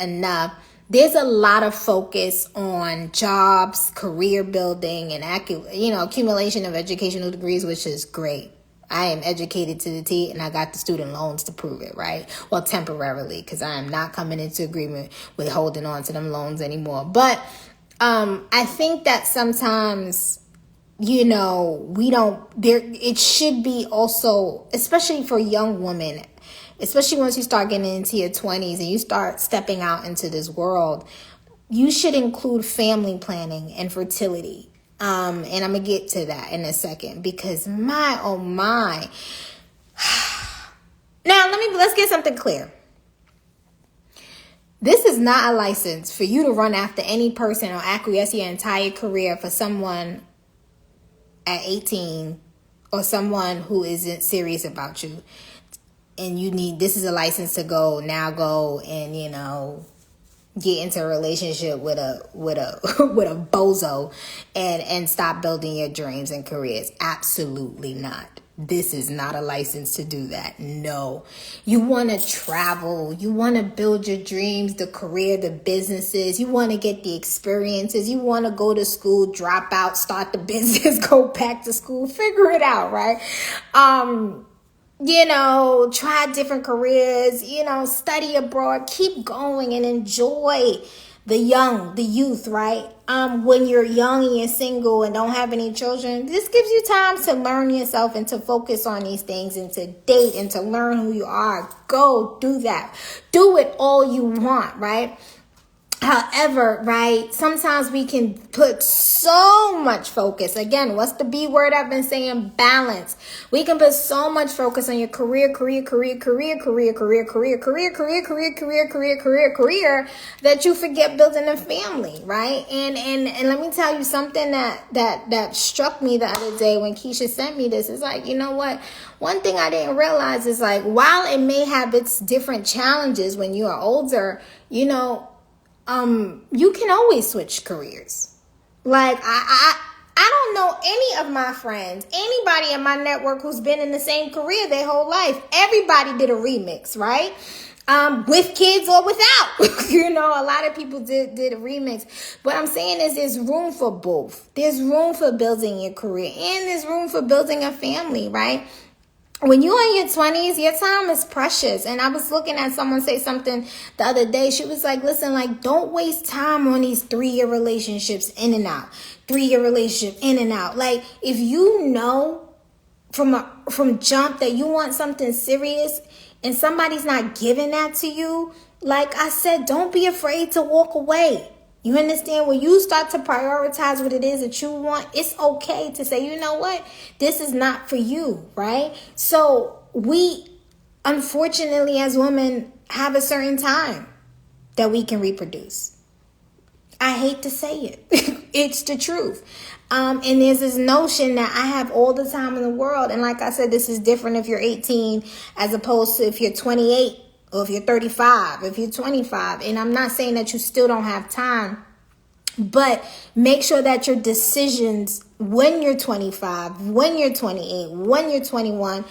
enough, there's a lot of focus on jobs, career building, and accumulation of educational degrees, which is great. I am educated to the T, and I got the student loans to prove it, right? Well, temporarily, because I am not coming into agreement with holding on to them loans anymore. But I think that sometimes, it should be also, especially for young women, especially once you start getting into your 20s and you start stepping out into this world, you should include family planning and fertility. And I'm going to get to that in a second, because my, oh my. Now, let's get something clear. This is not a license for you to run after any person or acquiesce your entire career for someone at 18 or someone who isn't serious about you. And this is a license to go and, get into a relationship with a bozo and stop building your dreams and careers. Absolutely not. This is not a license to do that. No. You want to travel. You want to build your dreams, the career, the businesses. You want to get the experiences. You want to go to school, drop out, start the business, go back to school, figure it out, right? Try different careers, study abroad, keep going and enjoy the youth, right? When you're young and you're single and don't have any children, this gives you time to learn yourself and to focus on these things and to date and to learn who you are. Go do that. Do it all you want, right? However, right, sometimes we can put so much focus. Again, what's the B word I've been saying? Balance. We can put so much focus on your career that you forget building a family, right? And let me tell you something that struck me the other day when Keisha sent me this. Is like, you know what? One thing I didn't realize is, like, while it may have its different challenges when you are older, you can always switch careers. Like, I don't know any of my friends, anybody in my network who's been in the same career their whole life. Everybody did a remix, right? With kids or without. A lot of people did a remix. What I'm saying is there's room for both. There's room for building your career and there's room for building a family, right? When you're in your 20s, your time is precious. And I was looking at someone say something the other day. She was like, listen, like, don't waste time on these 3-year relationships in and out. 3-year relationship in and out. Like, if you know from jump that you want something serious and somebody's not giving that to you, like I said, don't be afraid to walk away. You understand? When you start to prioritize what it is that you want, it's okay to say, you know what? This is not for you, right? So we, unfortunately, as women, have a certain time that we can reproduce. I hate to say it. It's the truth. And there's this notion that I have all the time in the world. And like I said, this is different if you're 18 as opposed to if you're 28. Or if you're 35, if you're 25, and I'm not saying that you still don't have time, but make sure that your decisions when you're 25, when you're 28, when you're 21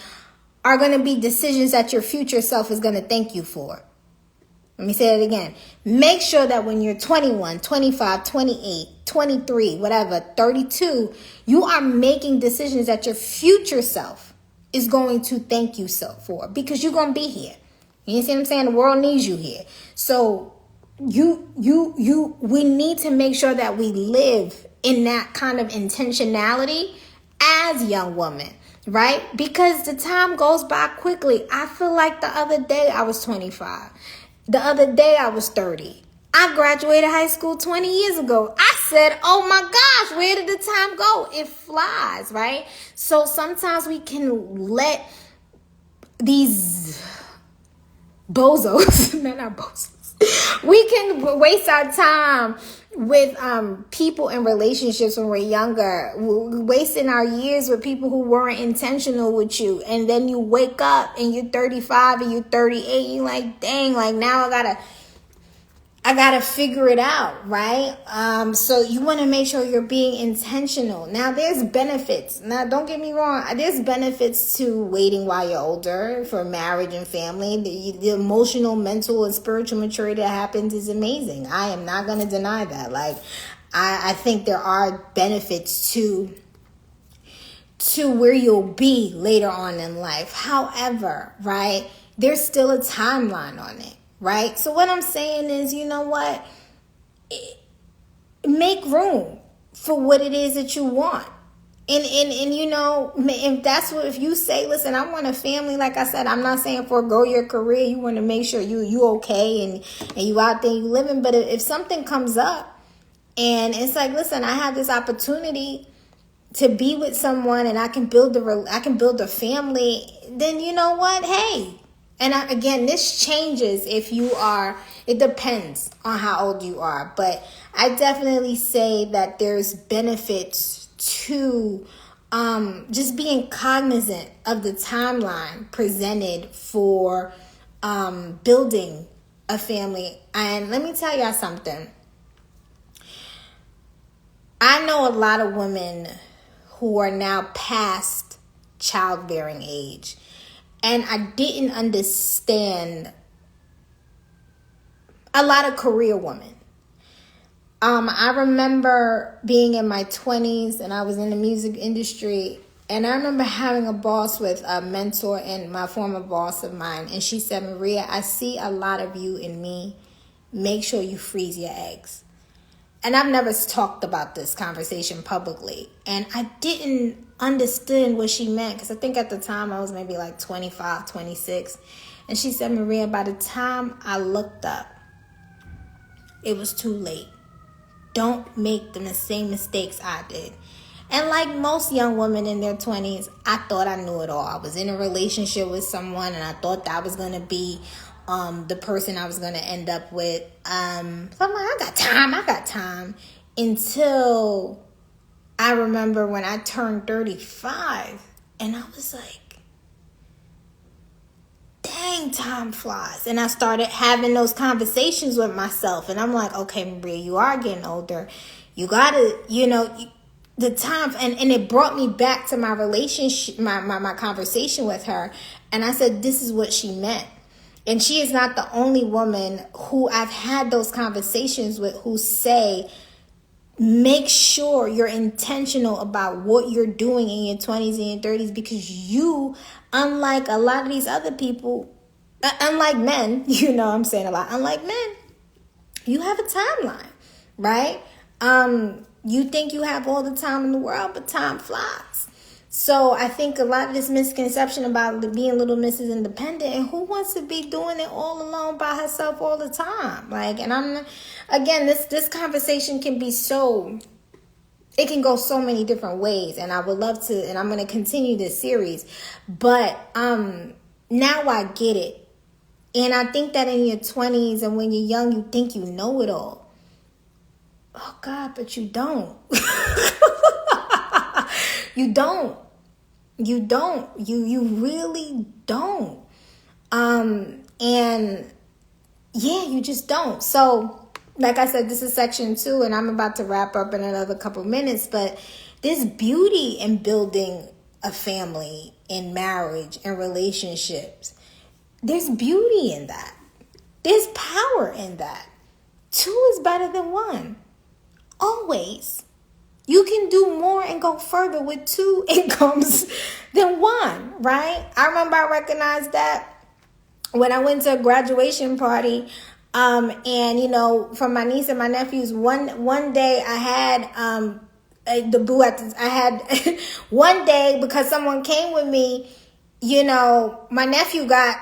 are going to be decisions that your future self is going to thank you for. Let me say it again. Make sure that when you're 21, 25, 28, 23, whatever, 32, you are making decisions that your future self is going to thank you for, because you're going to be here. You see what I'm saying? The world needs you here. So we need to make sure that we live in that kind of intentionality as young women, right? Because the time goes by quickly. I feel like the other day I was 25. The other day I was 30. I graduated high school 20 years ago. I said, oh my gosh, where did the time go? It flies, right? So sometimes we can let these bozos, no, not bozos. We can waste our time with people in relationships when we're younger, wasting our years with people who weren't intentional with you. And then you wake up and you're 35 and you're 38. You're like, dang, like now I gotta I got to figure it out, right? So you want to make sure you're being intentional. Now, there's benefits. Now, don't get me wrong. There's benefits to waiting while you're older for marriage and family. The emotional, mental, and spiritual maturity that happens is amazing. I am not going to deny that. Like, I think there are benefits to where you'll be later on in life. However, right, there's still a timeline on it. Right? So what I'm saying is, you know what? Make room for what it is that you want. And you know, if you say, listen, I want a family, like I said, I'm not saying forego your career. You want to make sure you okay and you out there, you living. But if something comes up and it's like, listen, I have this opportunity to be with someone and I can build a family, then you know what? Hey. And again, this changes it depends on how old you are. But I definitely say that there's benefits to just being cognizant of the timeline presented for building a family. And let me tell y'all something. I know a lot of women who are now past childbearing age. And I didn't understand a lot of career women. I remember being in my 20s and I was in the music industry. And I remember having a boss with a mentor and my former boss of mine. And she said, Maria, I see a lot of you in me. Make sure you freeze your eggs. And I've never talked about this conversation publicly. And I didn't understand what she meant. Because I think at the time I was maybe like 25, 26. And she said, Maria, by the time I looked up, it was too late. Don't make the same mistakes I did. And like most young women in their 20s, I thought I knew it all. I was in a relationship with someone and I thought that was going to be the person I was going to end up with. So I'm like, I got time. Until I remember when I turned 35 and I was like, dang, time flies. And I started having those conversations with myself. And I'm like, okay, Maria, you are getting older. You got to, the time. And it brought me back to my relationship, my conversation with her. And I said, this is what she meant. And she is not the only woman who I've had those conversations with who say, make sure you're intentional about what you're doing in your 20s and your 30s, because you, unlike a lot of these other people, unlike men, I'm saying a lot, unlike men, you have a timeline, right? You think you have all the time in the world, but time flies. So I think a lot of this misconception about being Little Mrs. Independent, and who wants to be doing it all alone by herself all the time? This conversation can be it can go so many different ways, and I would love to, and I'm going to continue this series, but now I get it. And I think that in your 20s and when you're young, you think you know it all. Oh God, but you don't. You don't. You really don't. You just don't. So, like I said, this is section 2, and I'm about to wrap up in another couple minutes, but there's beauty in building a family, in marriage, in relationships. There's beauty in that. There's power in that. 2 is better than 1. Always. You can do more and go further with 2 incomes than 1, right? I remember I recognized that when I went to a graduation party, from my niece and my nephews. One day I had one day, because someone came with me. My nephew got.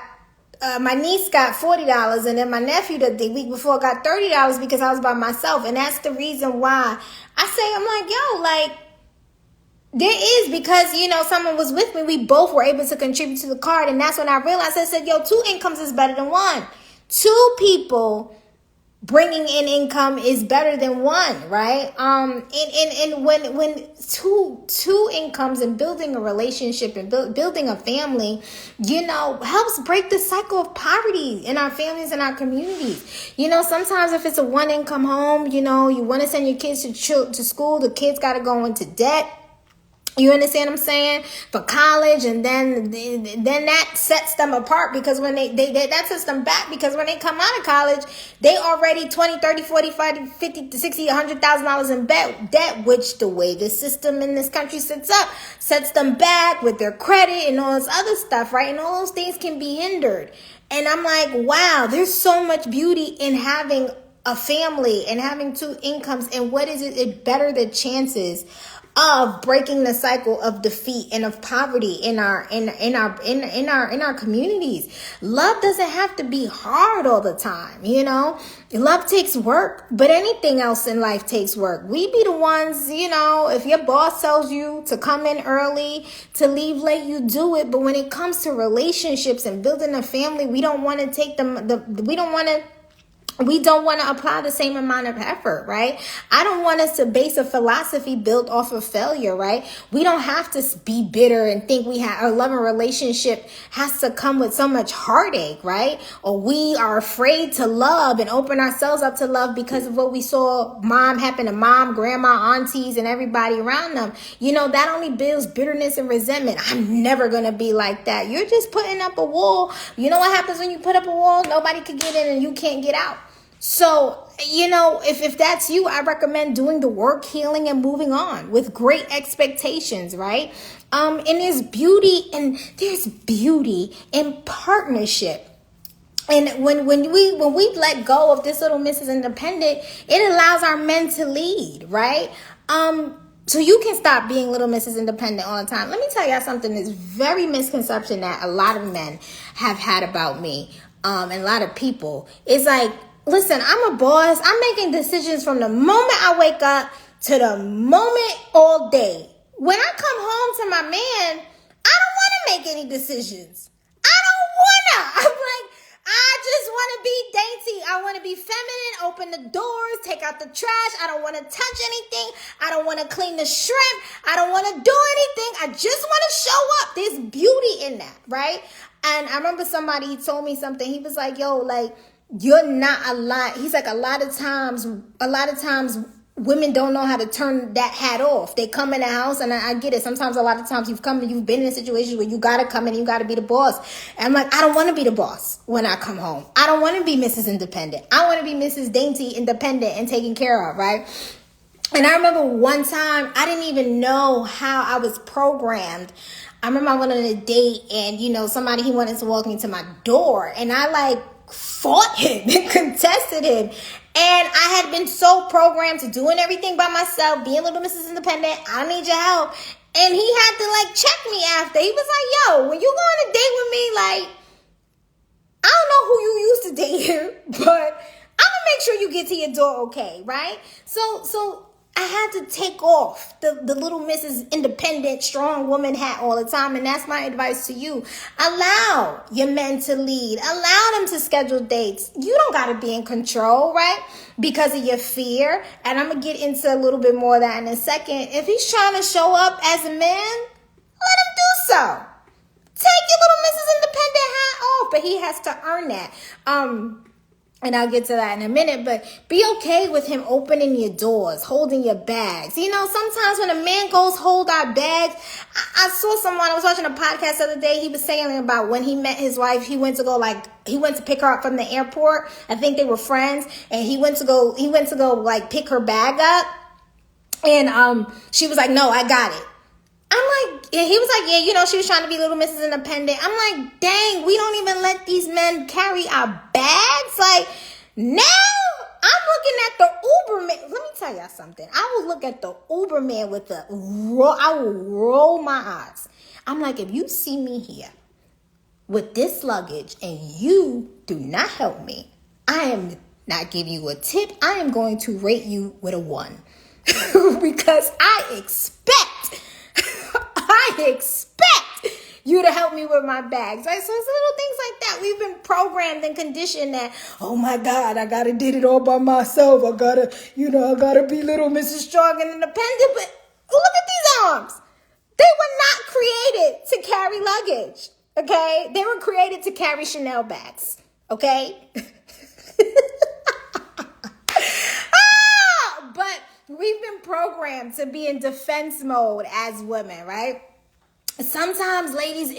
My niece got $40, and then my nephew the week before got $30 because I was by myself. And that's the reason why I'm like, there is, because, someone was with me. We both were able to contribute to the card. And that's when I realized, I said, 2 incomes is better than 1. 2 people bringing in income is better than one, right? And when two incomes and building a relationship and building a family, helps break the cycle of poverty in our families and our communities. Sometimes if it's a one income home, you want to send your kids to school, the kids got to go into debt. You understand what I'm saying? For college, and then that sets them apart, because when they that sets them back, because when they come out of college, they already 20, 30, 40, 50, 60, $100,000 in debt, which the way the system in this country sets them back with their credit and all this other stuff, right? And all those things can be hindered. And I'm like, wow, there's so much beauty in having a family and having two incomes. And what is it? It better the chances of breaking the cycle of defeat and of poverty in our communities. Love doesn't have to be hard all the time, Love takes work, but anything else in life takes work. We be the ones, if your boss tells you to come in early, to leave late, you do it. But when it comes to relationships and building a family, we don't want to apply the same amount of effort, right? I don't want us to base a philosophy built off of failure, right? We don't have to be bitter and think our love and relationship has to come with so much heartache, right? Or we are afraid to love and open ourselves up to love because of what we saw happen to mom, grandma, aunties, and everybody around them. That only builds bitterness and resentment. I'm never going to be like that. You're just putting up a wall. You know what happens when you put up a wall? Nobody can get in and you can't get out. So, if that's you, I recommend doing the work, healing, and moving on with great expectations, right? And there's beauty in partnership. And when we let go of this little Mrs. Independent, it allows our men to lead, right? So you can stop being little Mrs. Independent all the time. Let me tell y'all something. This very misconception that a lot of men have had about me, and a lot of people. It's like, listen, I'm a boss. I'm making decisions from the moment I wake up to the moment all day. When I come home to my man, I don't want to make any decisions. I don't want to. I'm like, I just want to be dainty. I want to be feminine, open the doors, take out the trash. I don't want to touch anything. I don't want to clean the shrimp. I don't want to do anything. I just want to show up. There's beauty in that, right? And I remember he told me something. He was like, yo, like, you're not a lot. He's like, a lot of times women don't know how to turn that hat off. They come in the house, and I get it. Sometimes, a lot of times you've been in a situation where you got to come in and you got to be the boss. And I'm like, I don't want to be the boss when I come home. I don't want to be Mrs. Independent. I want to be Mrs. Dainty, independent, and taken care of, right? And I remember one time, I didn't even know how I was programmed. I remember I went on a date, and, he wanted to walk me to my door, and I fought him and contested him. And I had been so programmed to doing everything by myself, being little Mrs. Independent. I don't need your help. And he had to check me after. He was like, yo, when you go on a date with me, I don't know who you used to date here, but I'm gonna make sure you get to your door okay, right? So I had to take off the little Mrs. Independent, strong woman hat all the time. And that's my advice to you. Allow your men to lead. Allow them to schedule dates. You don't got to be in control, right? Because of your fear. And I'm going to get into a little bit more of that in a second. If he's trying to show up as a man, let him do so. Take your little Mrs. Independent hat off. But he has to earn that. And I'll get to that in a minute, but be okay with him opening your doors, holding your bags. Sometimes when a man goes hold our bags, I saw someone, I was watching a podcast the other day, he was saying about when he met his wife, he went to pick her up from the airport. I think they were friends, and he went to go pick her bag up, and she was like, no, I got it. I'm like, he was like, yeah, she was trying to be little Mrs. Independent. I'm like, dang, we don't even let these men carry our bags. Now I'm looking at the Uber man. Let me tell y'all something. I will look at the Uber man I will roll my eyes. I'm like, if you see me here with this luggage and you do not help me, I am not giving you a tip. I am going to rate you with a 1 because I expect you to help me with my bags, right? So it's little things like that. We've been programmed and conditioned that, oh my God, I gotta did it all by myself. I gotta be little Mrs. Strong and independent. But look at these arms. They were not created to carry luggage, okay? They were created to carry Chanel bags, okay? But we've been programmed to be in defense mode as women, right? Sometimes, ladies,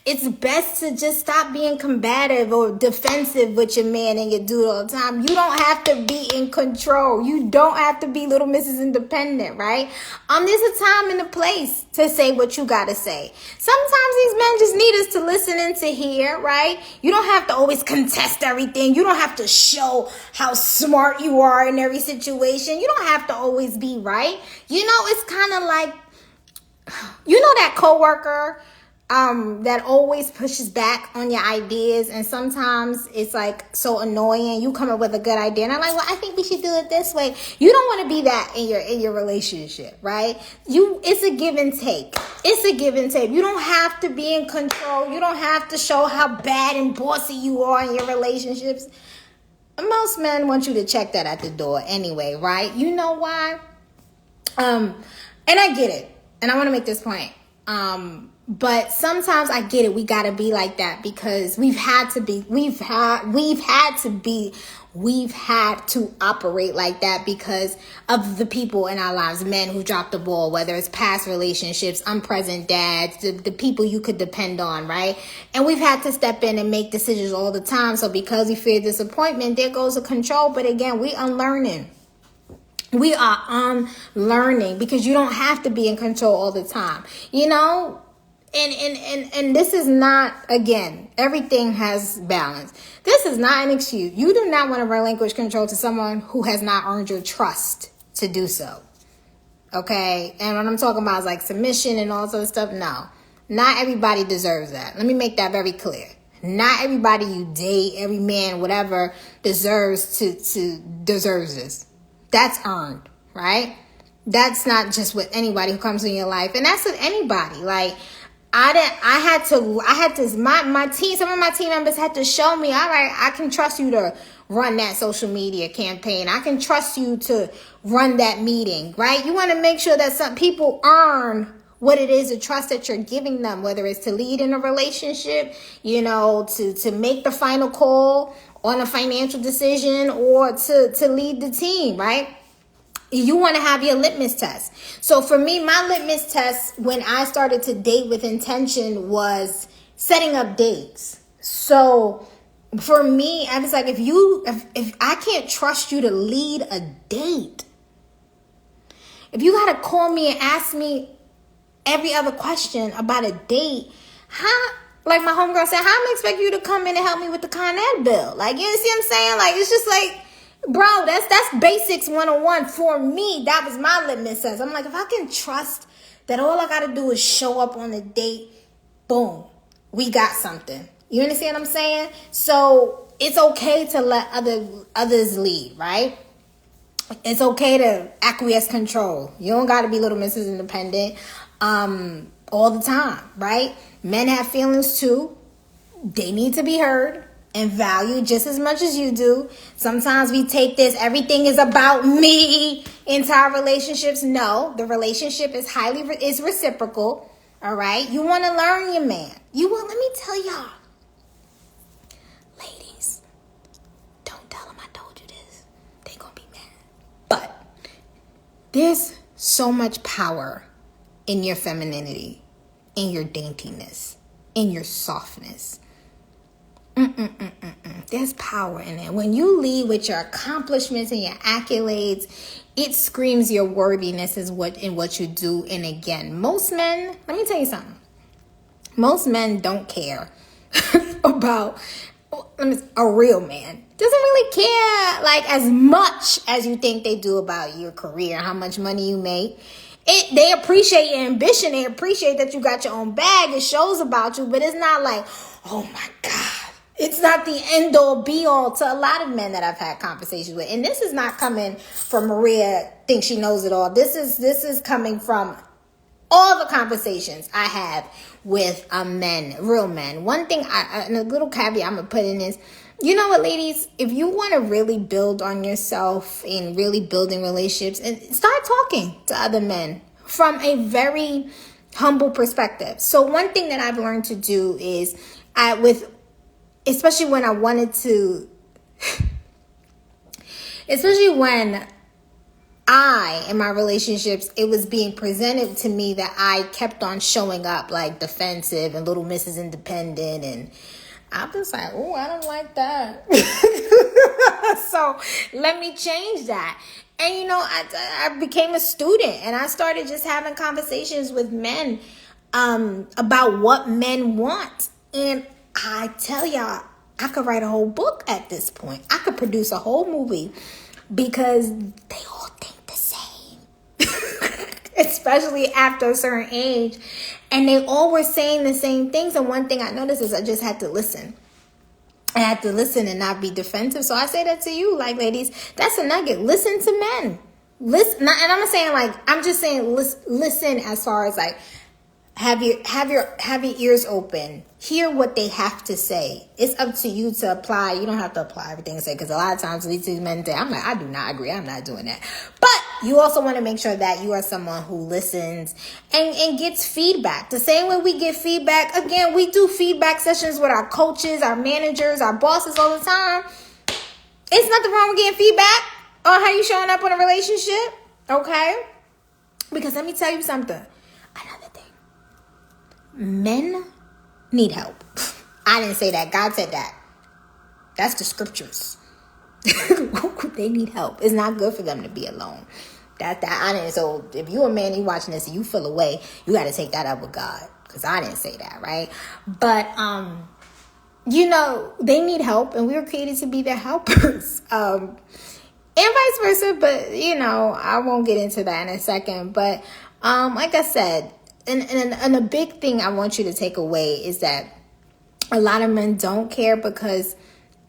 it's best to just stop being combative or defensive with your man and your dude all the time. You don't have to be in control. You don't have to be little Mrs. Independent, right? There's a time and a place to say what you gotta say. Sometimes these men just need us to listen and to hear, right? You don't have to always contest everything. You don't have to show how smart you are in every situation. You don't have to always be right. It's kind of like, that coworker that always pushes back on your ideas, and sometimes it's like so annoying. You come up with a good idea and I'm like, well, I think we should do it this way. You don't want to be that in your relationship, right? It's a give and take. It's a give and take. You don't have to be in control. You don't have to show how bad and bossy you are in your relationships. Most men want you to check that at the door anyway, right? You know why? And I get it. And I want to make this point. But sometimes I get it. We got to be like that because we've had to operate like that because of the people in our lives, men who dropped the ball, whether it's past relationships, unpresent dads, the people you could depend on, right? And we've had to step in and make decisions all the time. So because we fear disappointment, there goes the control. But again, we unlearning. We are unlearning because you don't have to be in control all the time, and this is not, again, everything has balance. This is not an excuse. You do not want to relinquish control to someone who has not earned your trust to do so. Okay. And what I'm talking about is like submission and all this other stuff. No, not everybody deserves that. Let me make that very clear. Not everybody you date, every man, whatever, deserves this. That's earned, right? That's not just with anybody who comes in your life. And that's with anybody. Like, my team, some of my team members had to show me, all right, I can trust you to run that social media campaign. I can trust you to run that meeting, right? You want to make sure that some people earn what it is, the trust that you're giving them, whether it's to lead in a relationship, to make the final call on a financial decision or to lead the team, right? You want to have your litmus test. So for me, my litmus test when I started to date with intention was setting up dates. So for me, I was like, if I can't trust you to lead a date, if you got to call me and ask me every other question about a date, like my homegirl said, how am I expect you to come in and help me with the Con Ed bill? Like, you see what I'm saying? Like, it's just like, bro, that's basics 101. For me, that was my litmus test. I'm like, if I can trust that all I got to do is show up on the date, boom, we got something. You understand what I'm saying? So it's okay to let others lead, right? It's okay to acquiesce control. You don't got to be little Mrs. Independent all the time, right? Men have feelings too. They need to be heard and valued just as much as you do. Sometimes we take this, everything is about me into our relationships. No, the relationship is is reciprocal. All right. You want to learn your man. Let me tell y'all, ladies, don't tell them I told you this. They gonna be mad. But there's so much power in your femininity, in your daintiness, in your softness. There's power in it. When you lead with your accomplishments and your accolades, it screams your worthiness in what you do. And again, most men, let me tell you something. Most men don't care about a real man. Doesn't really care like as much as you think they do about your career, how much money you make. They appreciate your ambition. They appreciate that you got your own bag. It shows about you, but it's not like, oh my God. It's not the end all be all to a lot of men that I've had conversations with. And this is not coming from Maria thinks she knows it all. This is coming from all the conversations I have with men, real men. One thing, and a little caveat I'm going to put in is, you know what, ladies? If you want to really build on yourself and really building relationships, and start talking to other men from a very humble perspective. So one thing that I've learned to do is, especially when I wanted to, especially when in my relationships, it was being presented to me that I kept on showing up like defensive and little Mrs. Independent, and I'm just like, oh, I don't like that. So let me change that. And, you know, I became a student, and I started just having conversations with men about what men want. And I tell y'all, I could write a whole book at this point. I could produce a whole movie, because they all think the same, especially after a certain age. And they all were saying the same things. And one thing I noticed is I just had to listen. I had to listen and not be defensive. So I say that to you, like, ladies, that's a nugget. Listen to men. Listen, and I'm not saying like, I'm just saying listen as far as like, have your ears open. Hear what they have to say. It's up to you to apply. You don't have to apply everything they say, because a lot of times these men say, I'm like, I do not agree. I'm not doing that. But you also want to make sure that you are someone who listens and gets feedback. The same way we get feedback. Again, we do feedback sessions with our coaches, our managers, our bosses all the time. It's nothing wrong with getting feedback on how you showing up in a relationship. Okay? Because let me tell you something. Another thing. Men need help. I didn't say that. God said that. That's the scriptures. They need help. It's not good for them to be alone. That I didn't. So if you a man, you watching this and you feel away, you got to take that up with God, because I didn't say that, right? But you know, they need help, and we were created to be their helpers. And vice versa. But you know, I won't get into that in a second. But like I said. And a big thing I want you to take away is that a lot of men don't care, because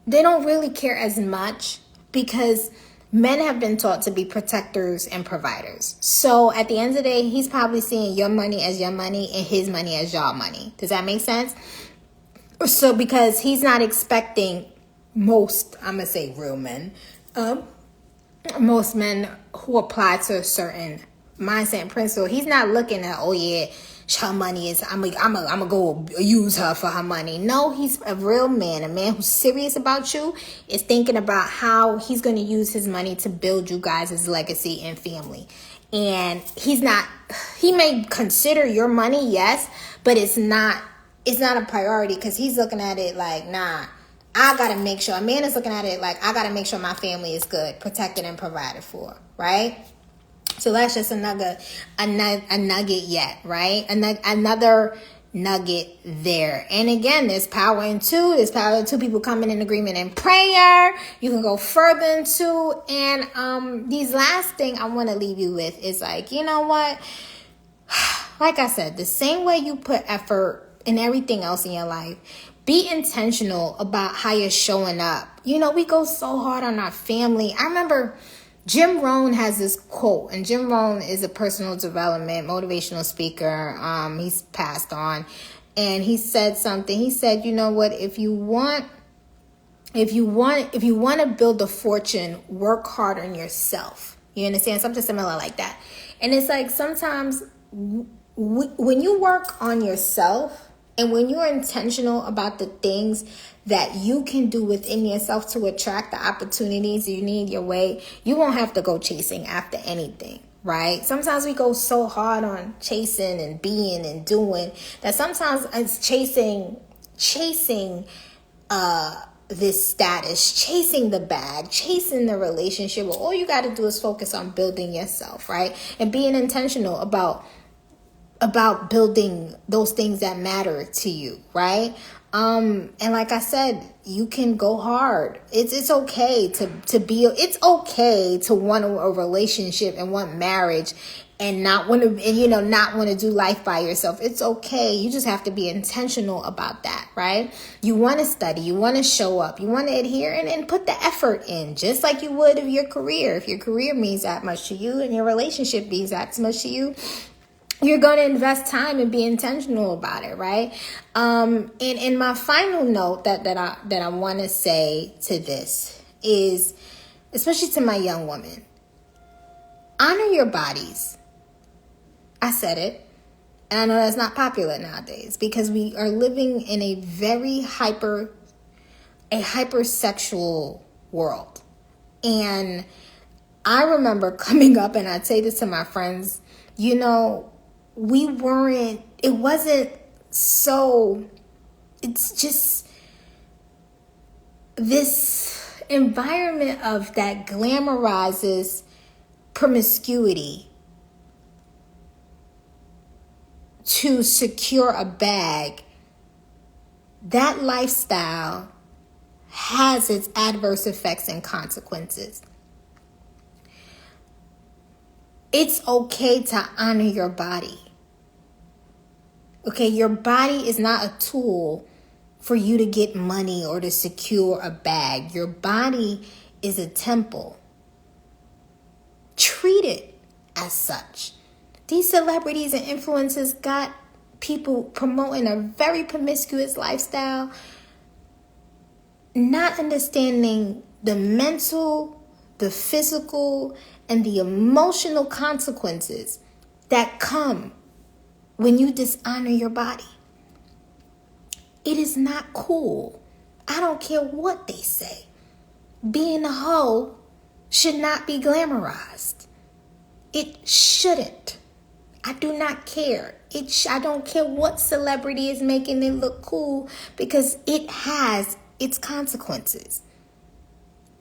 they don't really care as much, because men have been taught to be protectors and providers. So at the end of the day, he's probably seeing your money as your money and his money as your money. Does that make sense? So because he's not expecting most, I'm going to say real men, most men who apply to a certain mindset and principle, he's not looking at, oh yeah, her money is, I'm gonna go use her for her money. No, he's a real man. A man who's serious about you is thinking about how he's going to use his money to build you guys' legacy and family. And he may consider your money, yes, but it's not a priority, because he's looking at it like, nah, I gotta make sure. A man is looking at it like, I gotta make sure my family is good, protected and provided for, right? So that's just another nugget yet, right? Another nugget there. And again, there's power in two. There's power in two people coming in agreement in prayer. You can go further into. And these last thing I want to leave you with is like, you know what? Like I said, the same way you put effort in everything else in your life, be intentional about how you're showing up. You know, we go so hard on our family. I remember Jim Rohn has this quote, and Jim Rohn is a personal development, motivational speaker. He's passed on, and he said something. He said, you know what, if you want to build a fortune, work hard on yourself. You understand? Something similar like that. And it's like, sometimes when you work on yourself, and when you're intentional about the things that you can do within yourself to attract the opportunities you need your way, you won't have to go chasing after anything, right? Sometimes we go so hard on chasing and being and doing that sometimes it's chasing this status, chasing the bag, chasing the relationship. Well, all you got to do is focus on building yourself, right? And being intentional about building those things that matter to you, right? And like I said, you can go hard. It's okay it's okay to want a relationship and want marriage and not want to do life by yourself. It's okay. You just have to be intentional about that, right? You want to study, you want to show up, you want to adhere and put the effort in, just like you would of your career. If your career means that much to you and your relationship means that much to you, you're going to invest time and be intentional about it, right? And my final note that I want to say to this is, especially to my young women, honor your bodies. I said it, and I know that's not popular nowadays because we are living in a very hypersexual world. And I remember coming up, and I'd say this to my friends, it's just this environment of that glamorizes promiscuity to secure a bag. That lifestyle has its adverse effects and consequences. It's okay to honor your body. Okay, your body is not a tool for you to get money or to secure a bag. Your body is a temple. Treat it as such. These celebrities and influencers got people promoting a very promiscuous lifestyle, not understanding the mental, the physical, and the emotional consequences that come when you dishonor your body. It is not cool. I don't care what they say. Being a hoe should not be glamorized. It shouldn't. I do not care. I don't care what celebrity is making it look cool because it has its consequences.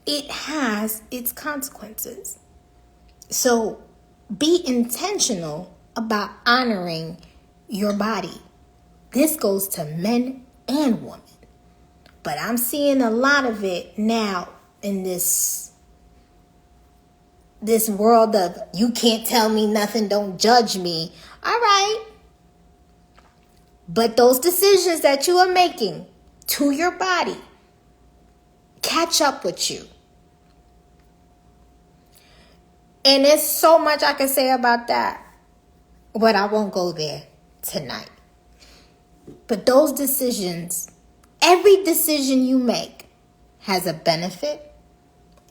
It has its consequences. So be intentional about honoring your body. This goes to men and women. But I'm seeing a lot of it now in this world of you can't tell me nothing, don't judge me. All right. But those decisions that you are making to your body catch up with you. And there's so much I can say about that, but I won't go there tonight. But those decisions, every decision you make has a benefit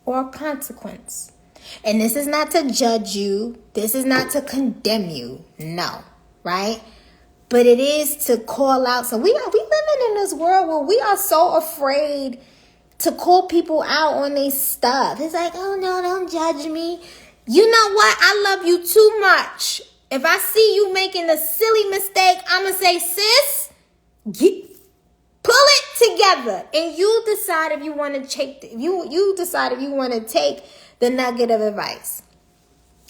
or a consequence. And this is not to judge you. This is not to condemn you. No, right? But it is to call out. So we living in this world where we are so afraid to call people out on their stuff. It's like, oh no, don't judge me. You know what? I love you too much. If I see you making a silly mistake, I'm going to say, sis, pull it together. And you decide if you want to take, you decide if you want to take the nugget of advice.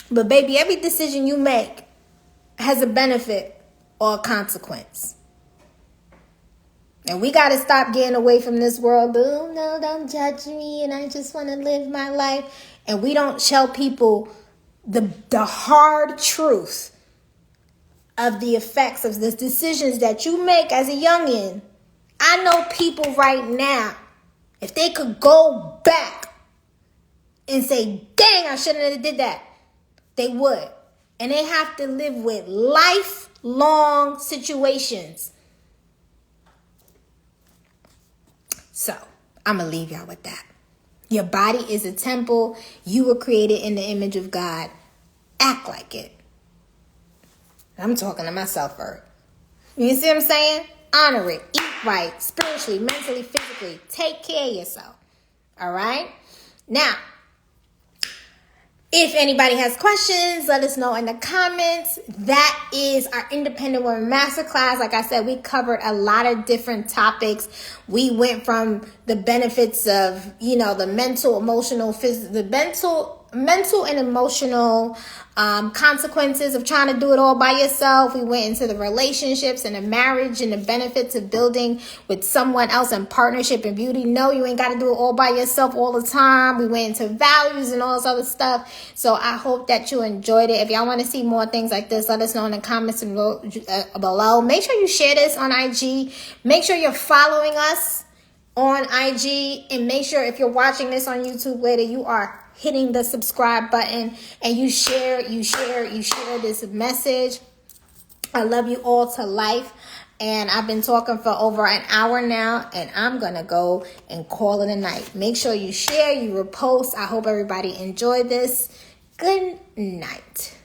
But baby, every decision you make has a benefit or a consequence. And we got to stop getting away from this world. Oh, no, don't judge me. And I just want to live my life. And we don't tell people the hard truth of the effects of the decisions that you make as a youngin'. I know people right now, if they could go back and say, dang, I shouldn't have did that, they would. And they have to live with lifelong situations. So, I'm going to leave y'all with that. Your body is a temple. You were created in the image of God. Act like it. I'm talking to myself first. You see what I'm saying? Honor it. Eat right. Spiritually, mentally, physically. Take care of yourself. All right? Now, if anybody has questions, let us know in the comments. That is our Independent Women MastHERclass. Like I said, we covered a lot of different topics. We went from the benefits of, the mental and emotional consequences of trying to do it all by yourself. We went into the relationships and the marriage and the benefits of building with someone else in partnership and beauty. No, you ain't got to do it all by yourself all the time. We went into values and all this other stuff. So I hope that you enjoyed it. If y'all want to see more things like this, let us know in the comments below. Make sure you share this on IG. Make sure you're following us on IG. And make sure if you're watching this on YouTube later, you are hitting the subscribe button and you share this message. I love you all to life. And I've been talking for over an hour now, and I'm going to go and call it a night. Make sure you share, you repost. I hope everybody enjoyed this. Good night.